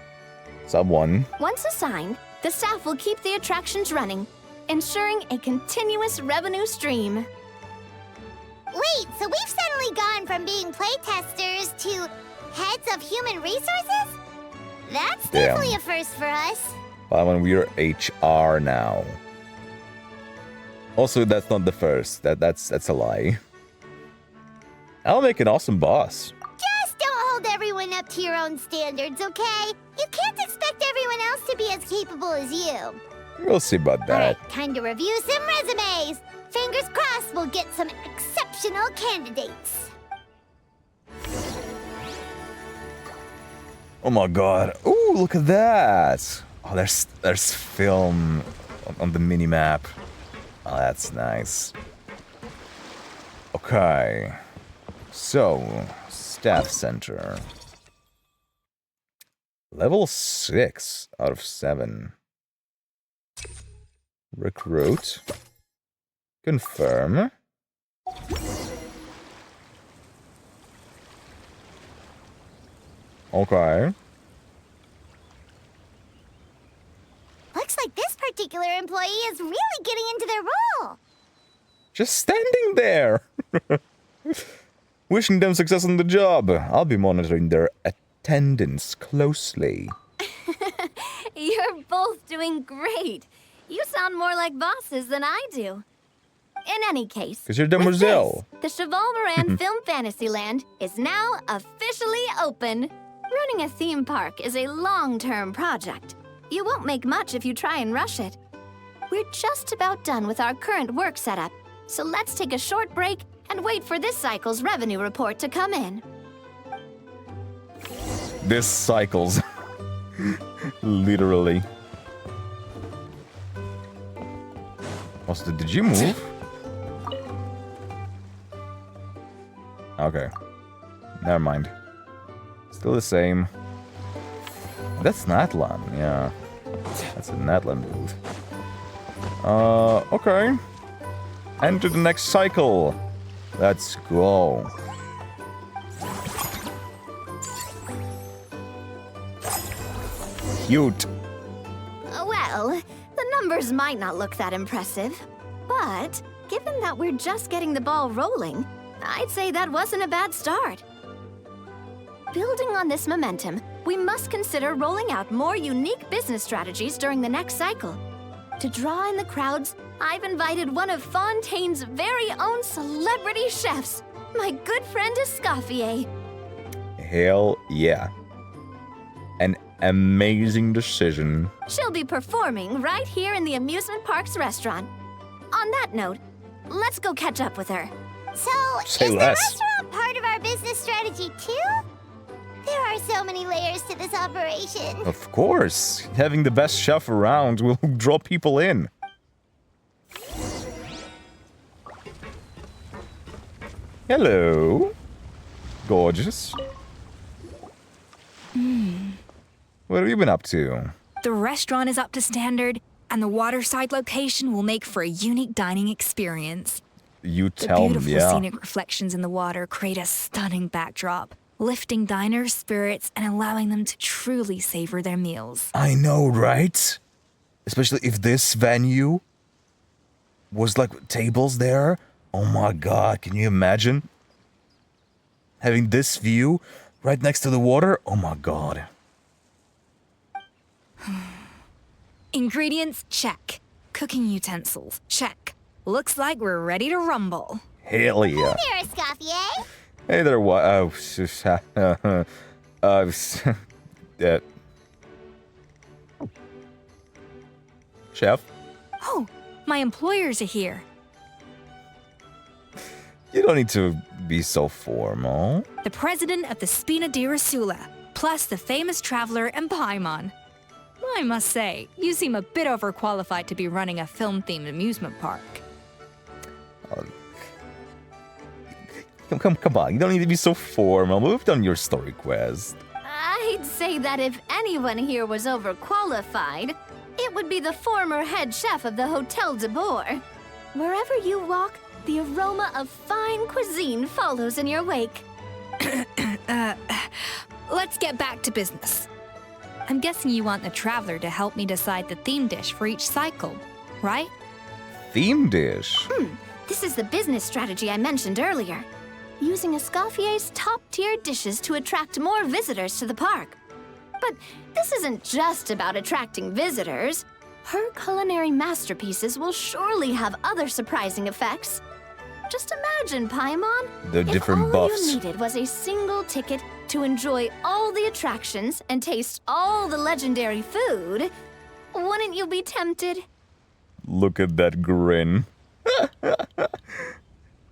someone. Once assigned, the staff will keep the attractions running, ensuring a continuous revenue stream. Wait, so we've suddenly gone from being playtesters to heads of human resources? That's definitely a first for us. Well, when we're HR now. Also, that's not the first. That's a lie. I'll make an awesome boss. Just don't hold everyone up to your own standards, okay? You can't expect everyone else to be as capable as you. We'll see about that. Alright, time to review some resumes. Fingers crossed we'll get some exceptional candidates. Oh my god. Ooh, look at that. Oh, there's film on the mini-map. Oh, that's nice. Okay. So, staff center. Level 6 out of 7. Recruit. Confirm. Okay. Looks like this particular employee is really getting into their role. Just standing there. Wishing them success on the job. I'll be monitoring their attendance closely. You're both doing great. You sound more like bosses than I do. in any case. 'Cause you're with Demoiselle. this, the Cheval Moran Film Fantasyland is now officially open. Running a theme park is a long-term project. You won't make much if you try and rush it. We're just about done with our current work setup, so let's take a short break and wait for this cycle's revenue report to come in. This cycles. Literally. Also, did you move? Okay. Never mind. Still the same. That's Natlan, yeah. That's a Natlan move. Okay. Enter the next cycle. Let's go. Cute. Well, the numbers might not look that impressive, but given that we're just getting the ball rolling, I'd say that wasn't a bad start. Building on this momentum, we must consider rolling out more unique business strategies during the next cycle. To draw in the crowds, I've invited one of Fontaine's very own celebrity chefs, my good friend Escoffier. Hell yeah. An amazing decision. She'll be performing right here in the amusement park's restaurant. On that note, let's go catch up with her. So, Say is less. the restaurant part of our business strategy too? There are so many layers to this operation. Of course. Having the best chef around will draw people in. Hello. Gorgeous. What have you been up to? The restaurant is up to standard, and the waterside location will make for a unique dining experience. You The tell me, beautiful yeah. scenic reflections in the water create a stunning backdrop, lifting diners' spirits and allowing them to truly savor their meals. I know, right? Especially if this venue was like tables there. Oh my god, can you imagine? Having this view right next to the water? Oh my god. Ingredients, check. Cooking utensils, check. Looks like we're ready to rumble. Hell yeah. Here, Escoffier. Hey there, what? Oh, Chef? Oh, my employers are here. You don't need to be so formal. The president of the Spina di Rasula, plus the famous traveler and Paimon. I must say, you seem a bit overqualified to be running a film-themed amusement park. Come on, you don't need to be so formal. We've done your story quest. I'd say that if anyone here was overqualified, it would be the former head chef of the Hotel de Boer. Wherever you walk, the aroma of fine cuisine follows in your wake. Let's get back to business. I'm guessing you want the traveler to help me decide the theme dish for each cycle, right? Theme dish? This is the business strategy I mentioned earlier. Using Escoffier's top-tier dishes to attract more visitors to the park. But this isn't just about attracting visitors. Her culinary masterpieces will surely have other surprising effects. Just imagine, Paimon, The different if all buffs. you needed was a single ticket to enjoy all the attractions and taste all the legendary food, wouldn't you be tempted? Look at that grin.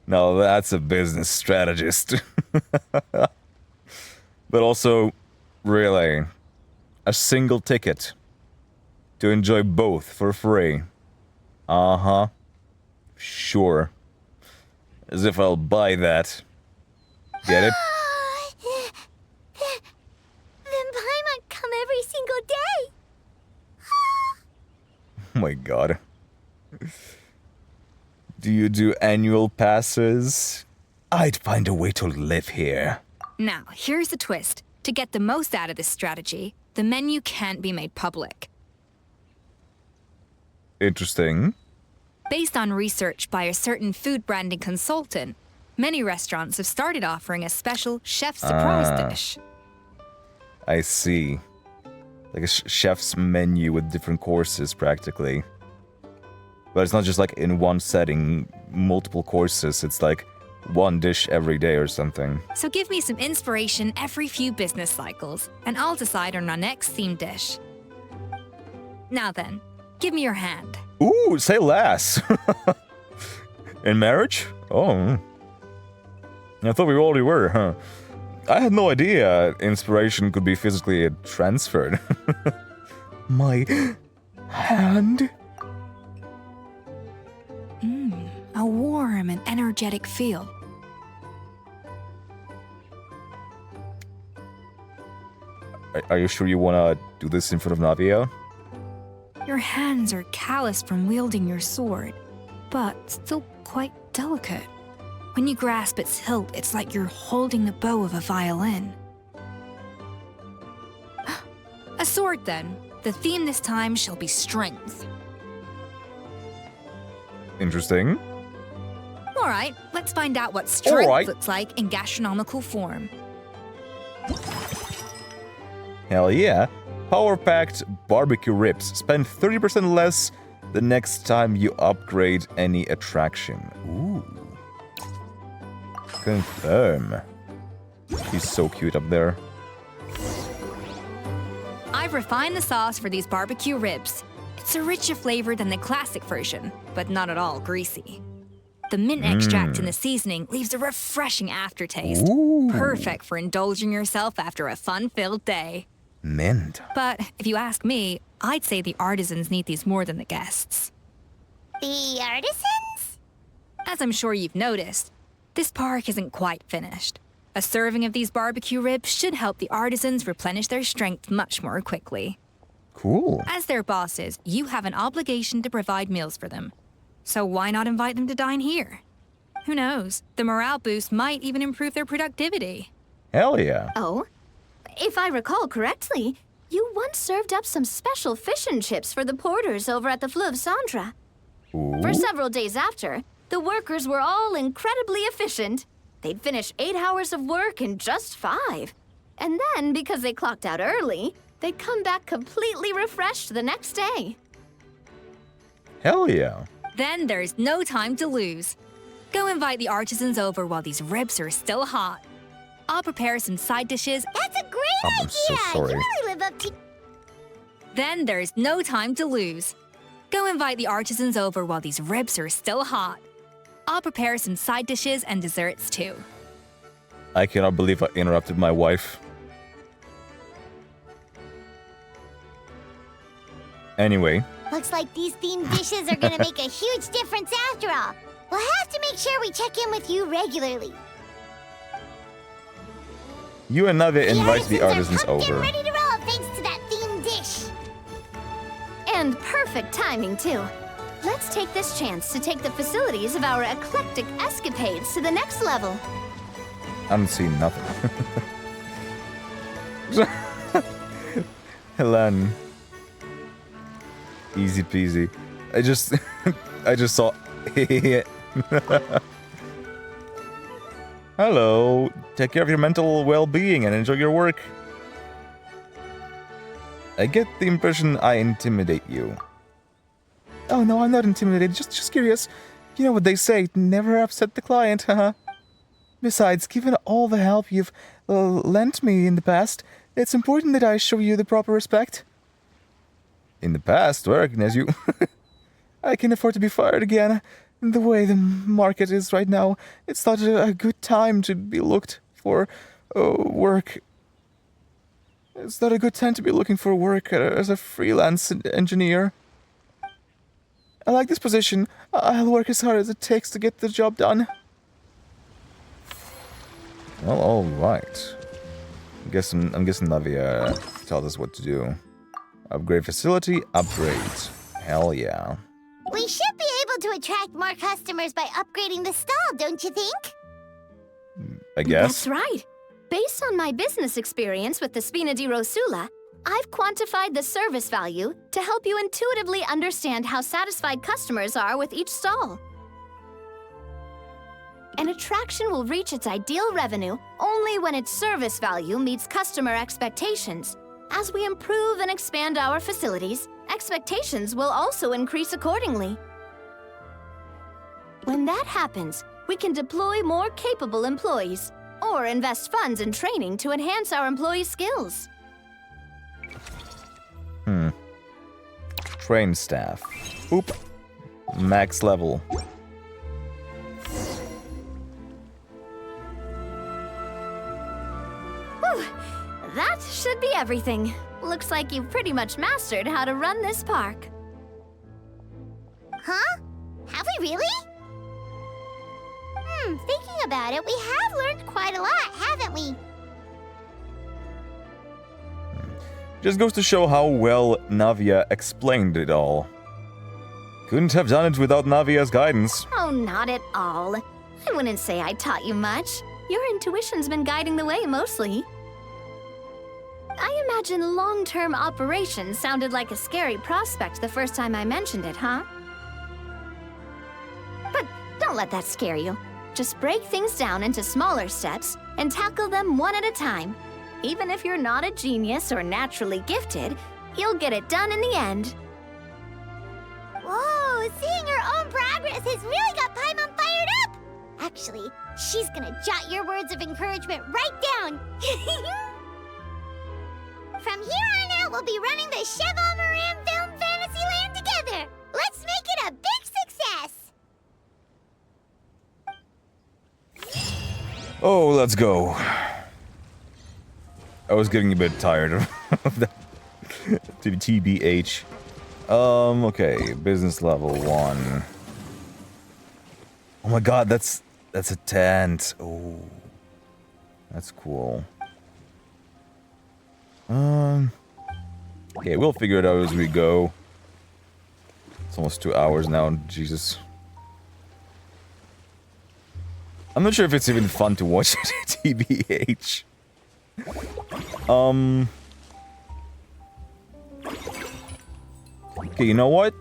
Now that's a business strategist. But also, really, a single ticket to enjoy both for free. Uh-huh. Sure. As if I'll buy that. Get it? Then Paimon come every single day. Oh my god. Do you do annual passes? I'd find a way to live here. Now, here's the twist. To get the most out of this strategy, the menu can't be made public. Interesting. Based on research by a certain food branding consultant, many restaurants have started offering a special chef surprise dish. I see. Like a chef's menu with different courses, practically. But it's not just like in one setting, multiple courses. It's like one dish every day or something. So give me some inspiration every few business cycles, and I'll decide on our next themed dish. Now then, give me your hand. Ooh, say less. In marriage? Oh. I thought we already were, huh? I had no idea inspiration could be physically transferred. My hand? A warm and energetic feel. Are you sure you wanna do this in front of Navia? Your hands are calloused from wielding your sword, but still quite delicate. When you grasp its hilt, it's like you're holding the bow of a violin. A sword, then. The theme this time shall be strength. Interesting. All right, let's find out what strength right. looks like in gastronomical form. Hell yeah. Power-packed barbecue ribs. Spend 30% less the next time you upgrade any attraction. Ooh. Confirm. He's so cute up there. I've refined the sauce for these barbecue ribs. It's a richer flavor than the classic version, but not at all greasy. The mint extract in the seasoning leaves a refreshing aftertaste. Ooh. Perfect for indulging yourself after a fun-filled day. Mint. But if you ask me, I'd say the artisans need these more than the guests. The artisans? As I'm sure you've noticed, this park isn't quite finished. A serving of these barbecue ribs should help the artisans replenish their strength much more quickly. Cool. As their bosses, you have an obligation to provide meals for them. So why not invite them to dine here? Who knows? The morale boost might even improve their productivity. Hell yeah. Oh, if I recall correctly, you once served up some special fish and chips for the porters over at the Fleuve Cendra. Ooh. For several days after, the workers were all incredibly efficient. They'd finish 8 hours of work in just 5. And then, because they clocked out early, they'd come back completely refreshed the next day. Hell yeah. Then there's no time to lose. Go invite the artisans over while these ribs are still hot. I'll prepare some side dishes. That's a great idea! I'm so sorry. You really live up to... Then there's no time to lose. Go invite the artisans over while these ribs are still hot. I'll prepare some side dishes and desserts too. I cannot believe I interrupted my wife. Anyway. Looks like these themed dishes are gonna make a huge difference after all. We'll have to make sure we check in with you regularly. You and Navia invite the artisans are pumped over. and ready to roll thanks to that themed dish. And perfect timing, too. Let's take this chance to take the facilities of our eclectic escapades to the next level. I'm seeing nothing. Helen. Easy peasy. I just saw Hello. Take care of your mental well-being and enjoy your work. I get the impression I intimidate you. Oh no, I'm not intimidated, just curious. You know what they say, never upset the client, haha. Besides, given all the help you've lent me in the past, it's important that I show you the proper respect. In the past, I recognize you. I can afford to be fired again. The way the market is right now, it's not a good time to be looked for work. It's not a good time to be looking for work as a freelance engineer. I like this position. I'll work as hard as it takes to get the job done. Well, all right. I'm guessing Navia tells us what to do. Upgrade facility, upgrade. Hell yeah. We should be able to attract more customers by upgrading the stall, don't you think? I guess. That's right. Based on my business experience with the Spina di Rosula, I've quantified the service value to help you intuitively understand how satisfied customers are with each stall. An attraction will reach its ideal revenue only when its service value meets customer expectations. As we improve and expand our facilities, expectations will also increase accordingly. When that happens, we can deploy more capable employees, or invest funds in training to enhance our employees' skills. Train staff. Oop. Max level. Whew. That should be everything. Looks like you've pretty much mastered how to run this park. Huh? Have we really? Thinking about it, we have learned quite a lot, haven't we? Just goes to show how well Navia explained it all. Couldn't have done it without Navia's guidance. Oh, not at all. I wouldn't say I taught you much. Your intuition's been guiding the way mostly. I imagine long-term operations sounded like a scary prospect the first time I mentioned it, huh? But don't let that scare you. Just break things down into smaller steps and tackle them one at a time. Even if you're not a genius or naturally gifted, you'll get it done in the end. Whoa, seeing her own progress has really got Paimon fired up! Actually, she's gonna jot your words of encouragement right down. From here on out, we'll be running the Cheval Moran Film Fantasyland together! Let's make it a big success! Oh, let's go. I was getting a bit tired of that. TBH. Okay, business level 1. Oh my god, that's a tent. Oh, that's cool. Okay, we'll figure it out as we go. It's almost 2 hours now, Jesus. I'm not sure if it's even fun to watch TBH. Okay, you know what?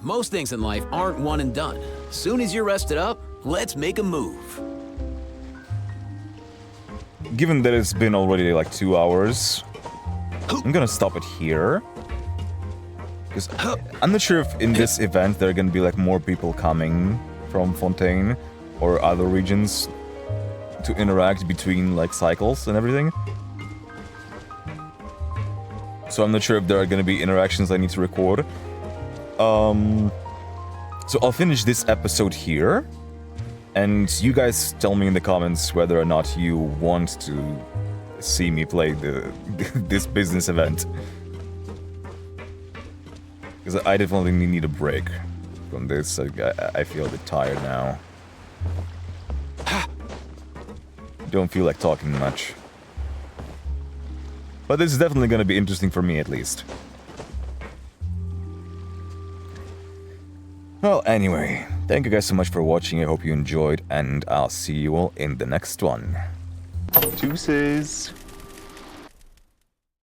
Most things in life aren't one and done. Soon as you're rested up, let's make a move. Given that it's been already like 2 hours, I'm gonna stop it here. Because I'm not sure if in this event there are gonna be like more people coming from Fontaine or other regions to interact between like cycles and everything. So I'm not sure if there are gonna be interactions I need to record. So I'll finish this episode here. And you guys tell me in the comments whether or not you want to see me play this business event. Because I definitely need a break from this. I feel a bit tired now. Don't feel like talking much. But this is definitely going to be interesting for me at least. Well, anyway, thank you guys so much for watching. I hope you enjoyed, and I'll see you all in the next one. Deuces!